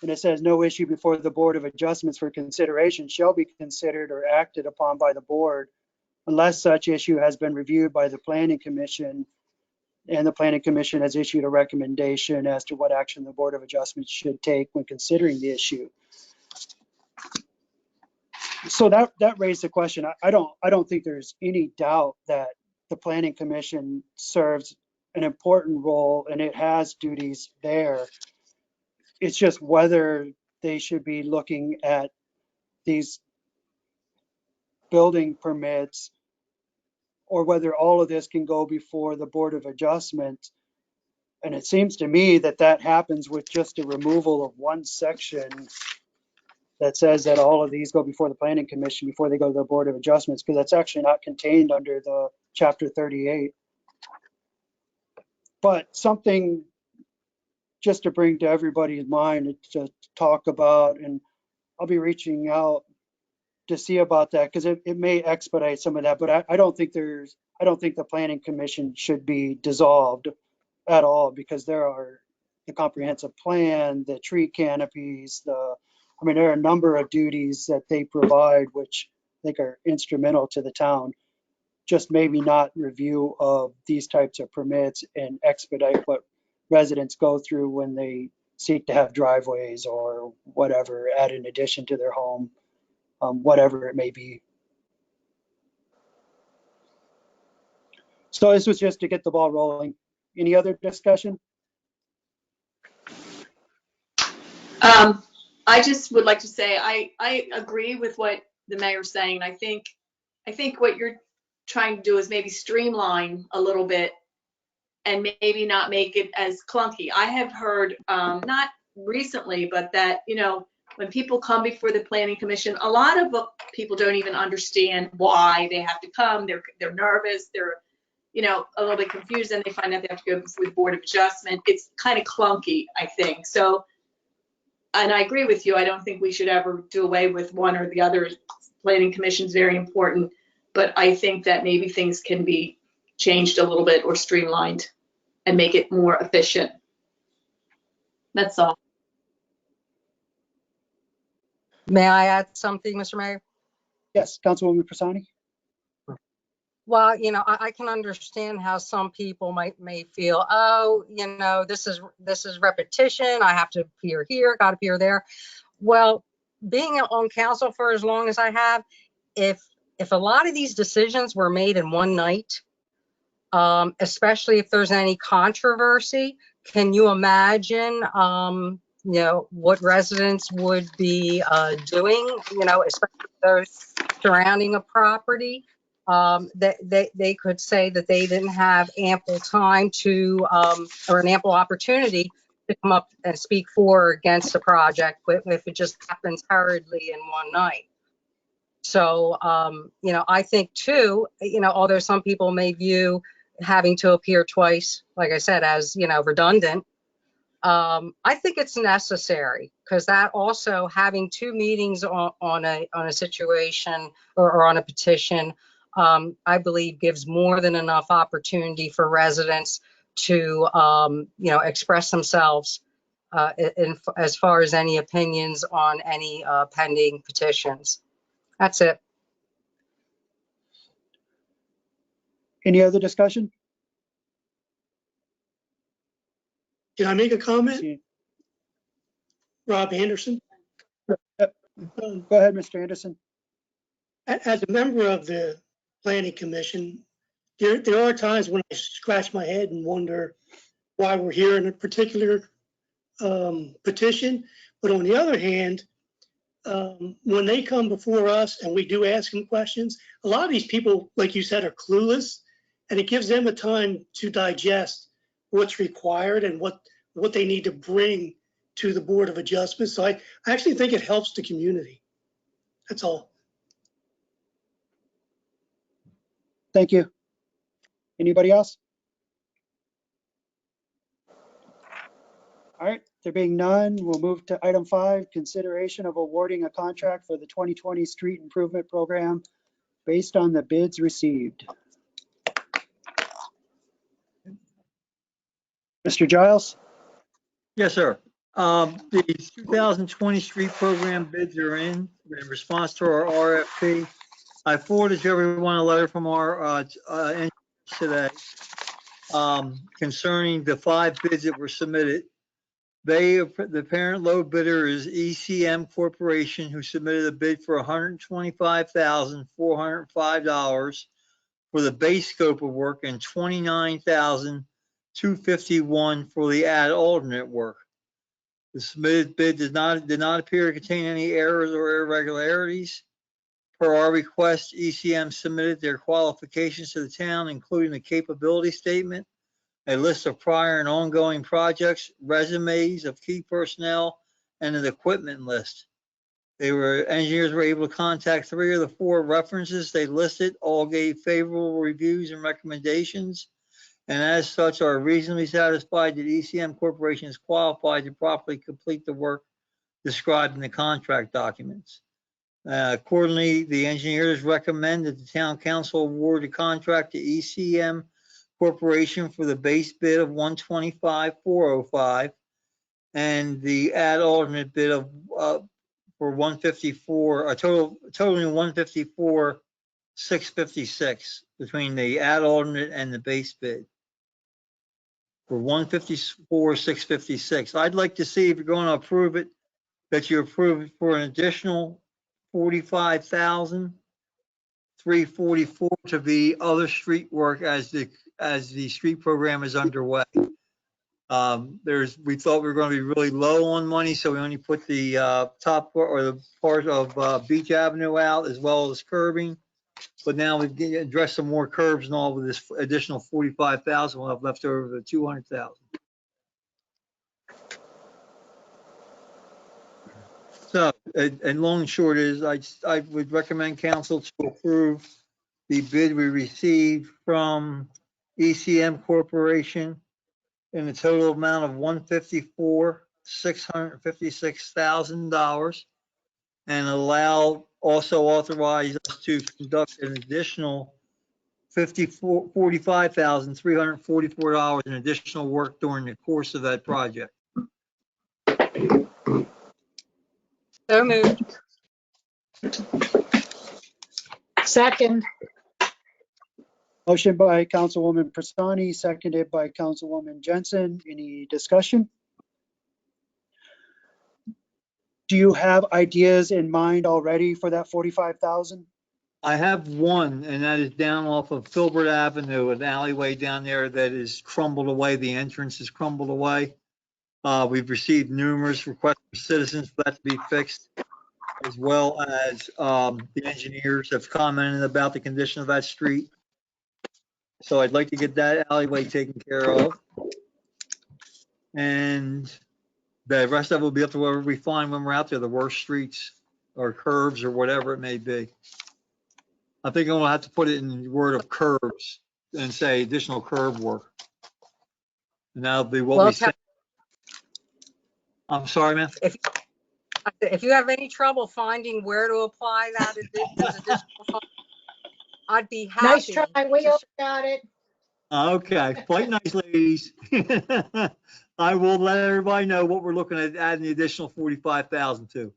and it says no issue before the Board of Adjustments for consideration shall be considered or acted upon by the board unless such issue has been reviewed by the Planning Commission and the Planning Commission has issued a recommendation as to what action the Board of Adjustments should take when considering the issue. So that raised the question. I don't think there's any doubt that the Planning Commission serves an important role and it has duties there. It's just whether they should be looking at these building permits or whether all of this can go before the Board of Adjustment. And it seems to me that that happens with just a removal of one section that says that all of these go before the Planning Commission before they go to the Board of Adjustments, because that's actually not contained under the Chapter 38. But something just to bring to everybody's mind to talk about, and I'll be reaching out to see about that because it may expedite some of that, but I don't think the Planning Commission should be dissolved at all, because there are the comprehensive plan, the tree canopies, there are a number of duties that they provide, which I think are instrumental to the town. Just maybe not review of these types of permits and expedite what residents go through when they seek to have driveways or whatever add in addition to their home, whatever it may be. So this was just to get the ball rolling. Any other discussion? I just would like to say I agree with what the mayor's saying. I think what you're trying to do is maybe streamline a little bit and maybe not make it as clunky. I have heard, not recently, but that, when people come before the Planning Commission, a lot of people don't even understand why they have to come. They're nervous. They're, a little bit confused, and they find out they have to go before the Board of Adjustment. It's kind of clunky, I think. So, and I agree with you. I don't think we should ever do away with one or the other. Planning Commission is very important, but I think that maybe things can be changed a little bit or streamlined and make it more efficient. That's all. May I add something, Mr. Mayor? Yes, Councilwoman Prasanthi. Well, I can understand how some people may feel, oh, this is repetition. I have to appear here, got to appear there. Well, being on council for as long as I have, if a lot of these decisions were made in one night, especially if there's any controversy, can you imagine, what residents would be doing, especially those surrounding a property? They could say that they didn't have ample time to, or an ample opportunity to come up and speak for or against a project if it just happens hurriedly in one night. So, I think too, although some people may view having to appear twice, like I said, as, redundant, I think it's necessary, because that also, having two meetings on a situation or on a petition, I believe gives more than enough opportunity for residents to, express themselves as far as any opinions on any pending petitions. That's it. Any other discussion? Can I make a comment? Rob Anderson. Yep. Um, Go ahead, Mr. Anderson. As a member of the planning commission, there are times when I scratch my head and wonder why we're here in a particular petition. But on the other hand, when they come before us and we do ask them questions, a lot of these people, like you said, are clueless, and it gives them a time to digest what's required and what they need to bring to the Board of Adjustment. So I actually think it helps the community. That's all. Thank you. Anybody else? All right, there being none, we'll move to item 5, consideration of awarding a contract for the 2020 street improvement program based on the bids received. Mr. Giles? Yes, sir. The 2020 street program bids are in response to our RFP. I forwarded to everyone a letter from our engineers today concerning the 5 bids that were submitted. The parent low bidder is ECM Corporation, who submitted a bid for $125,405 for the base scope of work and $29,251 for the add alternate work. The submitted bid did not appear to contain any errors or irregularities. Per our request, ECM submitted their qualifications to the town, including the capability statement, a list of prior and ongoing projects, resumes of key personnel, and an equipment list. Engineers were able to contact 3 of the 4 references they listed. All gave favorable reviews and recommendations, and as such are reasonably satisfied that ECM Corporation is qualified to properly complete the work described in the contract documents. Accordingly, the engineers recommend that the town council award a contract to ECM Corporation for the base bid of $125,405 and the add alternate bid of for $154, totaling $154,656 between the add alternate and the base bid for $154,656. I'd like to see, if you're going to approve it, that you approve it for an additional $45,344 to be other street work as the street program is underway. We thought we were going to be really low on money, so we only put the top or the part of Beach Avenue out, as well as curbing. But now we've addressed some more curbs and all with this additional 45,000. We'll have left over the 200,000. So, and long and short is, I would recommend council to approve the bid we received from ECM Corporation in a total amount of $154,656,000, and also authorize us to conduct an additional $45,344 in additional work during the course of that project. So moved. Second. Motion by Councilwoman Prasani, seconded by Councilwoman Jensen. Any discussion? Do you have ideas in mind already for that 45,000? I have one, and that is down off of Filbert Avenue, an alleyway down there that is crumbled away. The entrance is crumbled away. We've received numerous requests from citizens for that to be fixed, as well as the engineers have commented about the condition of that street. So I'd like to get that alleyway taken care of. And the rest of it will be up to whoever we find when we're out there, the worst streets or curbs or whatever it may be. I think I'm gonna have to put it in the word of curbs and say additional curb work. And that'll be what Well, we say. I'm sorry, man. if you have any trouble finding where to apply those additional funds, I'd be happy. Nice try. We to all got it. Okay, quite nice, ladies. I will let everybody know what we're looking at adding the additional 45,000 to.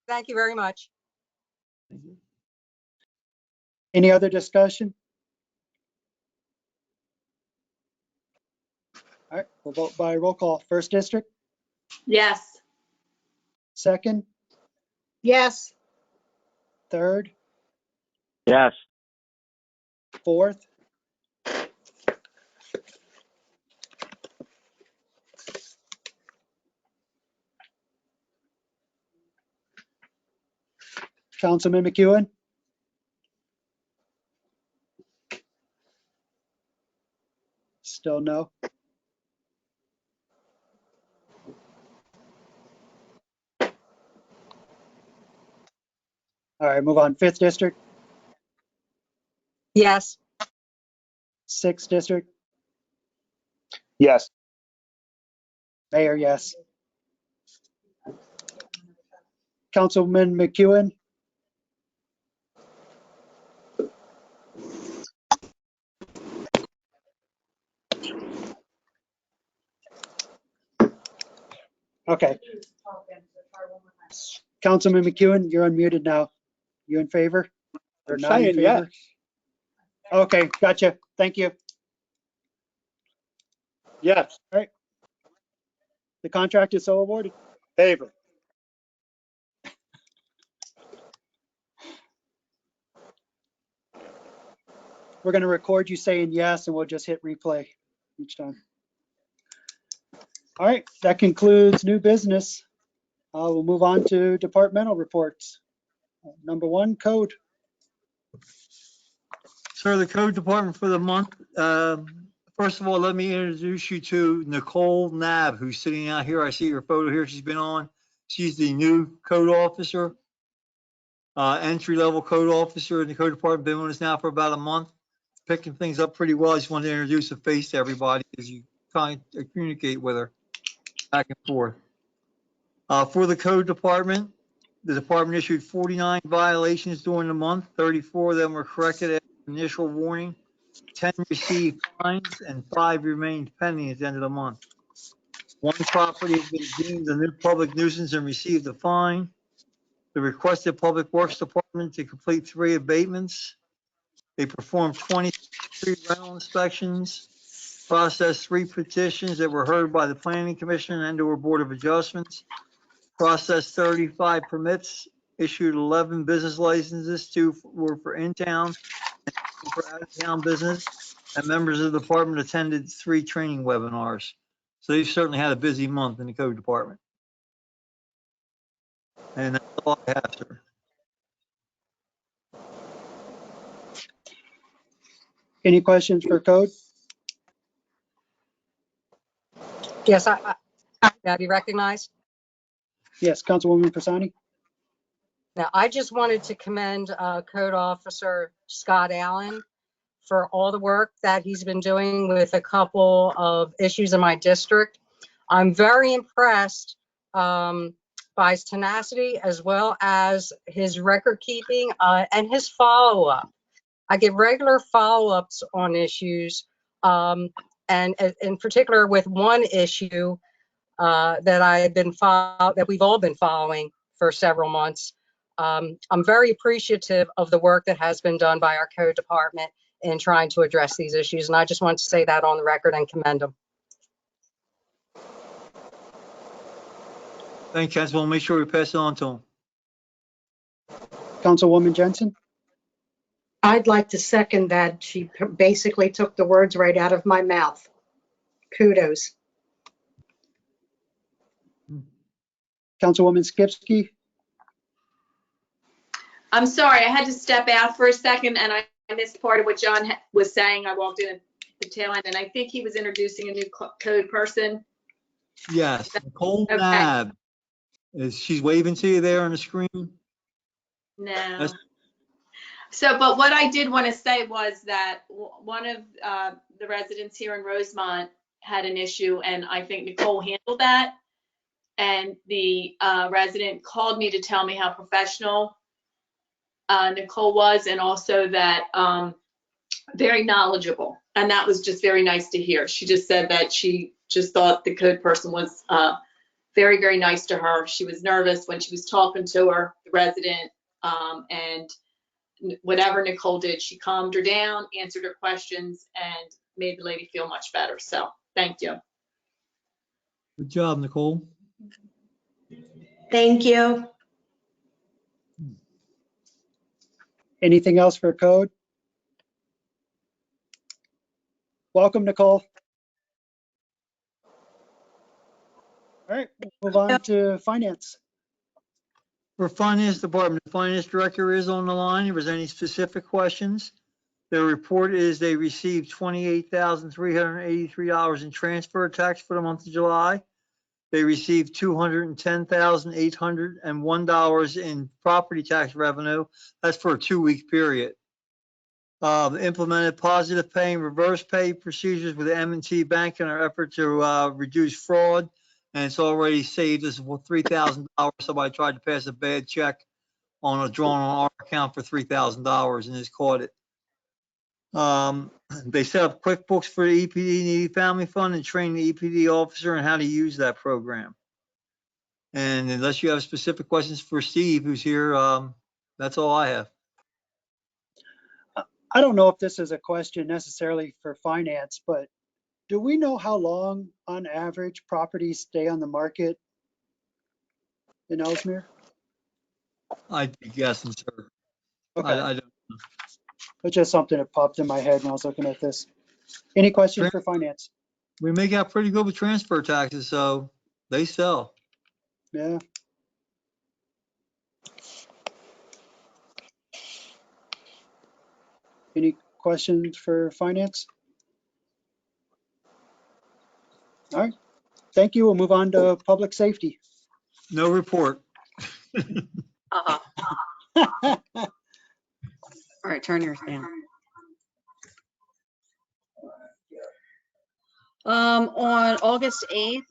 Thank you very much. Any other discussion? All right, we'll vote by roll call. First district, Yes. second, Yes. third, Yes. fourth, Councilman McEwen? Still no. All right, move on. Fifth district, Yes. sixth district, Yes. Mayor, yes. Councilman McEwen? Okay. Councilman McEwen, you're unmuted now. You in favor? Or I'm not in saying yes. favor? Okay, gotcha. Thank you. Yes. All right. The contract is so awarded. Favor. We're going to record you saying yes, and we'll just hit replay each time. All right, that concludes new business. We'll move on to departmental reports. Number one, code. Sir, the code department for the month. First of all, let me introduce you to Nicole Nab, who's sitting out here. I see her photo here. She's been on. She's the new code officer, entry-level code officer in the code department. Been with us now for about a month, picking things up pretty well. I just wanted to introduce a face to everybody as you kind of communicate with her back and forth. For the code department, the department issued 49 violations during the month. 34 of them were corrected after initial warning. 10 received fines and 5 remained pending at the end of the month. One property has been deemed a new public nuisance and received a fine. They requested Public Works Department to complete 3 abatements. They performed 23 rental inspections, processed 3 petitions that were heard by the Planning Commission and/or Board of Adjustments, processed 35 permits, issued 11 business licenses, 2 were for in-town and for out-of-town business, and members of the department attended 3 training webinars. So they've certainly had a busy month in the code department. And that's all I have, sir. Any questions for code? Yes, I be recognized. Yes, Councilwoman Pisani? Now, I just wanted to commend Code Officer Scott Allen for all the work that he's been doing with a couple of issues in my district. I'm very impressed by his tenacity as well as his record keeping and his follow-up. I get regular follow-ups on issues, and in particular with one issue that we've all been following for several months. I'm very appreciative of the work that has been done by our code department in trying to address these issues. And I just want to say that on the record and commend them. Thank you, Councilwoman. Make sure we pass it on to him. Councilwoman Jensen? I'd like to second that. She basically took the words right out of my mouth. Kudos. Councilwoman Skipsky? I'm sorry, I had to step out for a second and I missed part of what John was saying. I walked in at the tail end and I think he was introducing a new code person. Yes, Nicole Okay. Nab. She's waving to you there on the screen. No. That's- So, but what I did want to say was that one of the residents here in Rosemont had an issue and I think Nicole handled that. And the resident called me to tell me how professional Nicole was and also that very knowledgeable. And that was just very nice to hear. She just said that she just thought the code person was very, very nice to her. She was nervous when she was talking to her, the resident, and whatever Nicole did, she calmed her down, answered her questions, and made the lady feel much better. So thank you. Good job, Nicole. Thank you. Anything else for code? Welcome, Nicole. All right, move on to finance. For Finance Department, the Finance Director is on the line. If there's any specific questions, their report is they received $28,383 in transfer tax for the month of July. They received $210,801 in property tax revenue. That's for a 2-week period. Implemented positive pay and reverse pay procedures with M&T Bank in our effort to reduce fraud. And it's already saved us $3,000. Somebody tried to pass a bad check on a drawn on our account for $3,000 and just caught it. They set up QuickBooks for the EPD Needy Family Fund and trained the EPD officer on how to use that program. And unless you have specific questions for Steve, who's here, that's all I have. I don't know if this is a question necessarily for finance, but do we know how long on average properties stay on the market in Elsmere? I'd be guessing, sir. Okay, I don't. it's just something that popped in my head when I was looking at this. Any questions for finance? We make out pretty good with transfer taxes, so they sell. Yeah. Any questions for finance? All right, thank you. We'll move on to public safety. No report. Uh-huh. All right, turn yours down. On August 8th,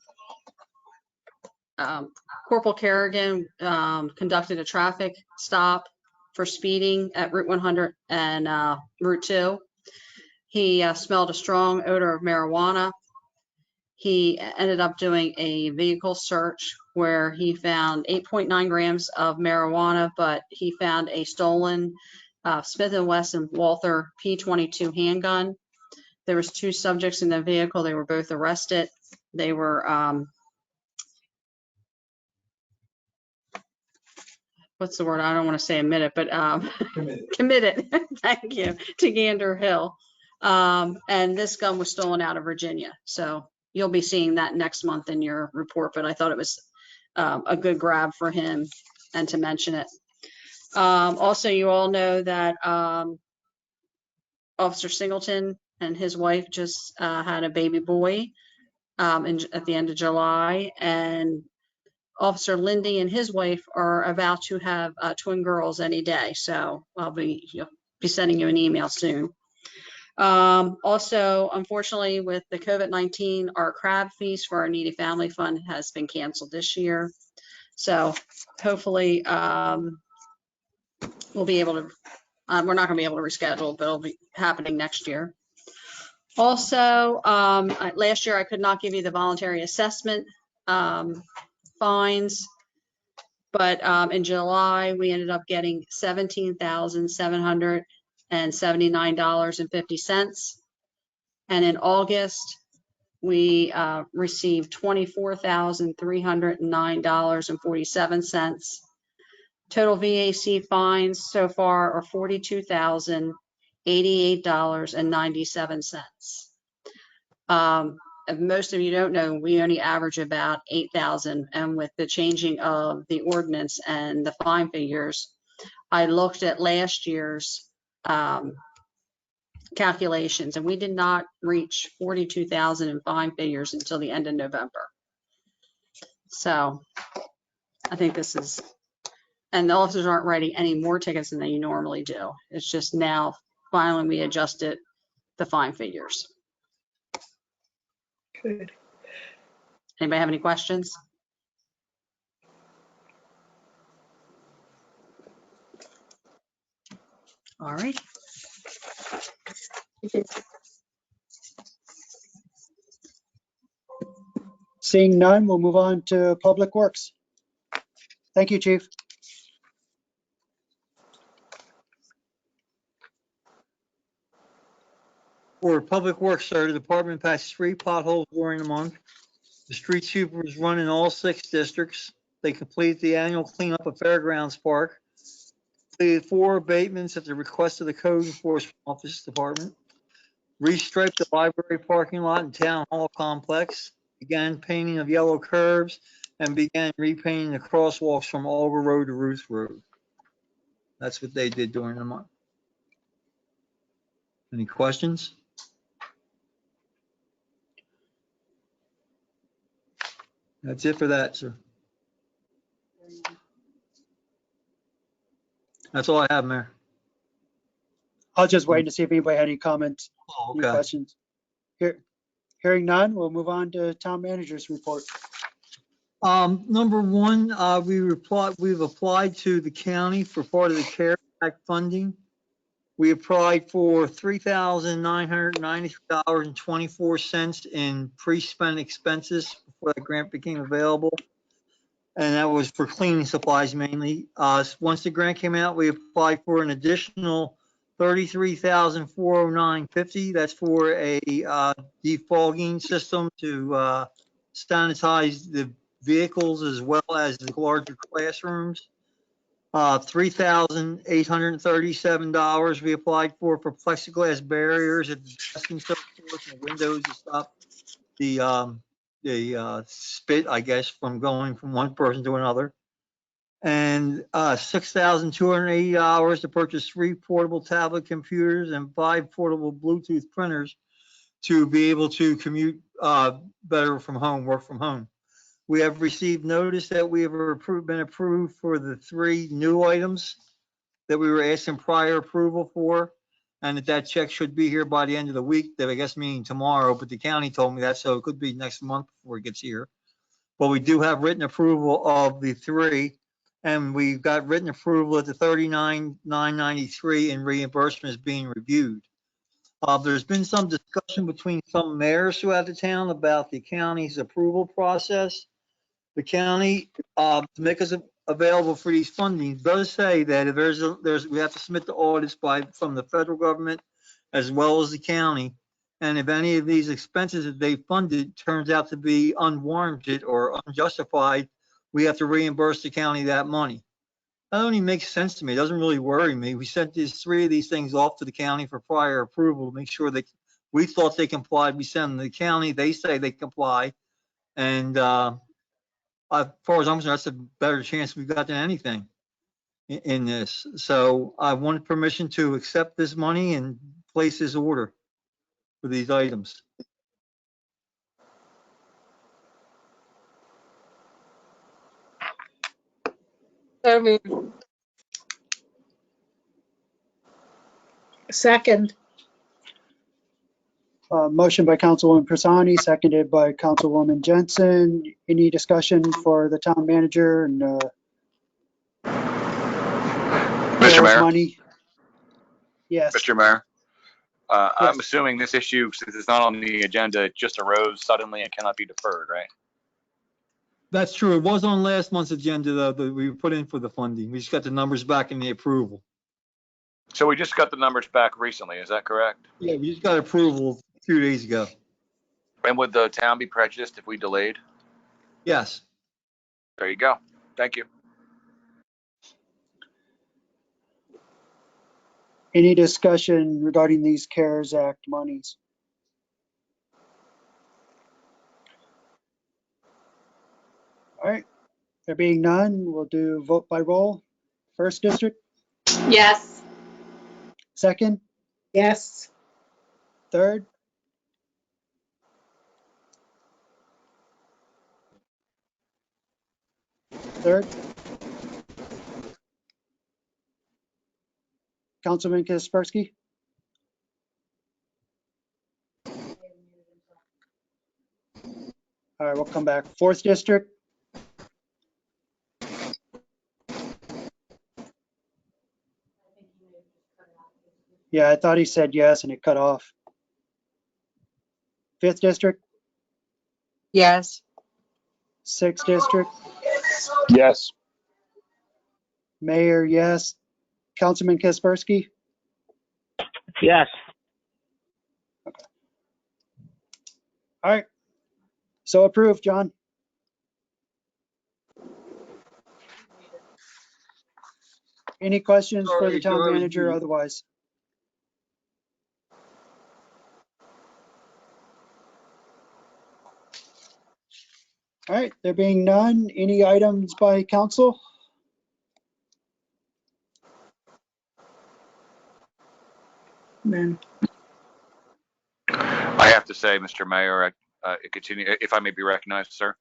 Corporal Kerrigan conducted a traffic stop for speeding at Route 100 and Route 2. He smelled a strong odor of marijuana. He ended up doing a vehicle search where he found 8.9 grams of marijuana, but he found a stolen Smith & Wesson Walther P22 handgun. There was 2 subjects in the vehicle. They were both arrested. They were what's the word? I don't want to say admitted, but committed. Thank you, to Gander Hill. And this gun was stolen out of Virginia. So you'll be seeing that next month in your report, but I thought it was a good grab for him and to mention it. Also, you all know that Officer Singleton and his wife just had a baby boy at the end of July, and Officer Lindy and his wife are about to have twin girls any day. So I'll be sending you an email soon. Also, unfortunately, with the COVID-19, our crab feast for our Needy Family Fund has been canceled this year. So hopefully we'll be able to, we're not going to be able to reschedule, but it'll be happening next year. Also, last year I could not give you the voluntary assessment fines. But in July, we ended up getting $17,779.50. And in August, we received $24,309.47. Total VAC fines so far are $42,088.97. If most of you don't know, we only average about 8,000. And with the changing of the ordinance and the fine figures, I looked at last year's calculations, and we did not reach 42,000 in fine figures until the end of November. So I think this is, and the officers aren't writing any more tickets than they normally do. It's just now finally we adjusted the fine figures. Good. Anybody have any questions? All right. Seeing none, we'll move on to Public Works. Thank you, Chief. For Public Works, sir, the department patched 3 potholes during the month. The street sweepers run in all 6 districts. They completed the annual cleanup of Fairgrounds Park. Completed 4 abatements at the request of the Code Enforcement Office Department. Restriped the library parking lot and town hall complex. Began painting of yellow curbs and began repainting the crosswalks from Alger Road to Ruth Road. That's what they did during the month. Any questions? That's it for that, sir. That's all I have, Mayor. I'll just wait to see if anybody had any comments, Oh, any questions. Hearing none, we'll move on to Town Manager's report. Number one, we've applied to the county for part of the CARES Act funding. We applied for $3,993.24 in pre-spent expenses before that grant became available. And that was for cleaning supplies mainly. Once the grant came out, we applied for an additional $33,409.50. That's for a defogging system to sanitize the vehicles as well as the larger classrooms. $3,837 we applied for plexiglass barriers at the desk and so forth, and the windows to stop the spit, I guess, from going from one person to another. And $6,280 to purchase 3 portable tablet computers and 5 portable Bluetooth printers to be able to commute better from home, work from home. We have received notice that we have been approved for the 3 new items that we were asking prior approval for, and that check should be here by the end of the week, that I guess meaning tomorrow, but the county told me that, so it could be next month before it gets here. But we do have written approval of the 3, and we've got written approval at the $39,993 and reimbursement is being reviewed. There's been some discussion between some mayors throughout the town about the county's approval process. The county, to make us available for these fundings, does say that if we have to submit the audits from the federal government as well as the county. And if any of these expenses that they funded turns out to be unwarranted or unjustified, we have to reimburse the county that money. That only makes sense to me. It doesn't really worry me. We sent 3 of these things off to the county for prior approval to make sure that we thought they complied. We send them to the county. They say they comply. And as far as I'm concerned, that's a better chance we've got than anything in this. So I wanted permission to accept this money and place this order for these items. So moved. Second, Motion by Councilwoman Persani, seconded by Councilwoman Jensen. Any discussion for the Town Manager and Mr. Mayor, money? Yes. Mr. Mayor, Yes. I'm assuming this issue, since it's not on the agenda, it just arose suddenly and cannot be deferred, right? That's true. It was on last month's agenda, though, that we put in for the funding. We just got the numbers back in the approval. So we just got the numbers back recently, is that correct? Yeah, we just got approval 2 days ago. And would the town be prejudiced if we delayed? Yes. There you go. Thank you. Any discussion regarding these CARES Act monies? All right, there being none, we'll do vote by roll. First district, Yes. second, Yes. third, third. Councilman Kaspersky? All right, we'll come back. Fourth district? Yeah, I thought he said yes and it cut off. Fifth district, Yes. sixth district, Yes. mayor, yes. Councilman Kaspersky? Yes. All right, so approved, John. Any questions for the Sorry, town Joe, I was manager muted. otherwise? All right, there being none, any items by council? None. I have to say, Mr. Mayor, continue, if I may be recognized, sir.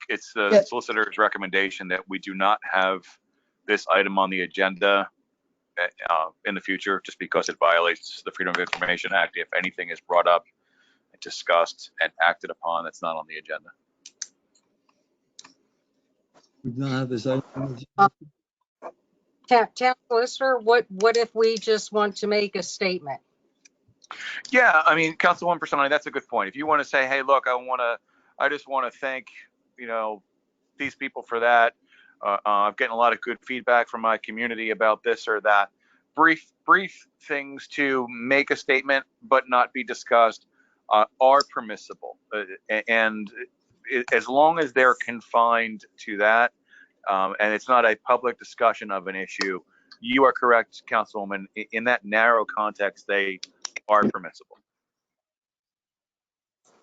It's the Yes. solicitor's recommendation that we do not have this item on the agenda in the future, just because it violates the Freedom of Information Act. If anything is brought up, discussed, and acted upon, that's not on the agenda. We don't have this item. Town solicitor, what if we just want to make a statement? Yeah, I mean, Councilwoman Personi, that's a good point. If you want to say, hey, look, I just want to thank, these people for that. I'm getting a lot of good feedback from my community about this or that. Brief things to make a statement but not be discussed are permissible. And as long as they're confined to that, and it's not a public discussion of an issue, you are correct, Councilwoman. In that narrow context, they are permissible.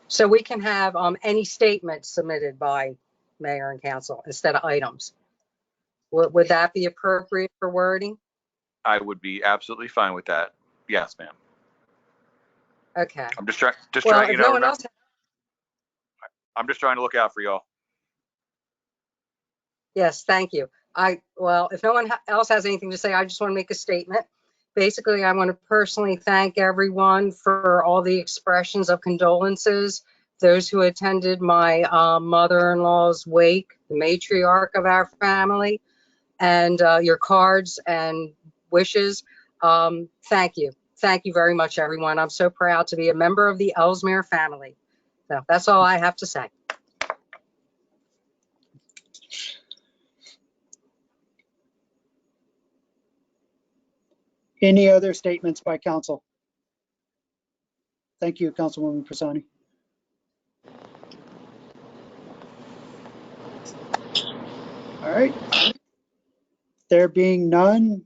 So we can have any statement submitted by mayor and council instead of items. Would that be appropriate for wording? I would be absolutely fine with that. Yes, ma'am. Okay. I'm just trying, Well, if no one remember, else, I'm just trying to look out for y'all. yes, thank you. Well, if no one else has anything to say, I just want to make a statement. Basically, I want to personally thank everyone for all the expressions of condolences, those who attended my mother-in-law's wake, the matriarch of our family, and your cards and wishes. Thank you. Thank you very much, everyone. I'm so proud to be a member of the Elsmere family. So that's all I have to say. Any other statements by council? Thank you, Councilwoman Personi. All right. There being none,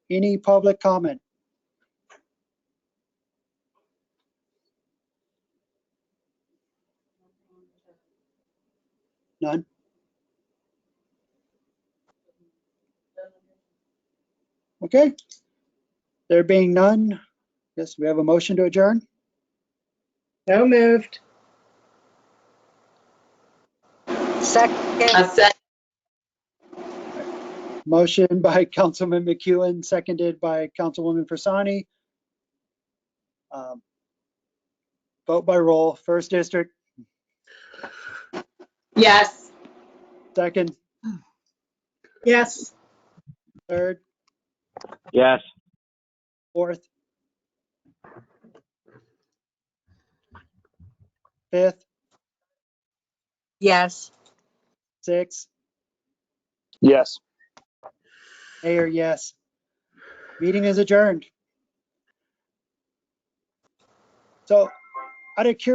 any public comment? None? Okay. There being none, yes, we have a motion to adjourn. So moved. Second. Motion by Councilman McEwen, seconded by Councilwoman Personi. Vote by roll. First district, Yes. second, Yes. third, Yes. fourth, fifth, Yes. 6, Yes. Mayor, yes. Meeting is adjourned. So out of curiosity,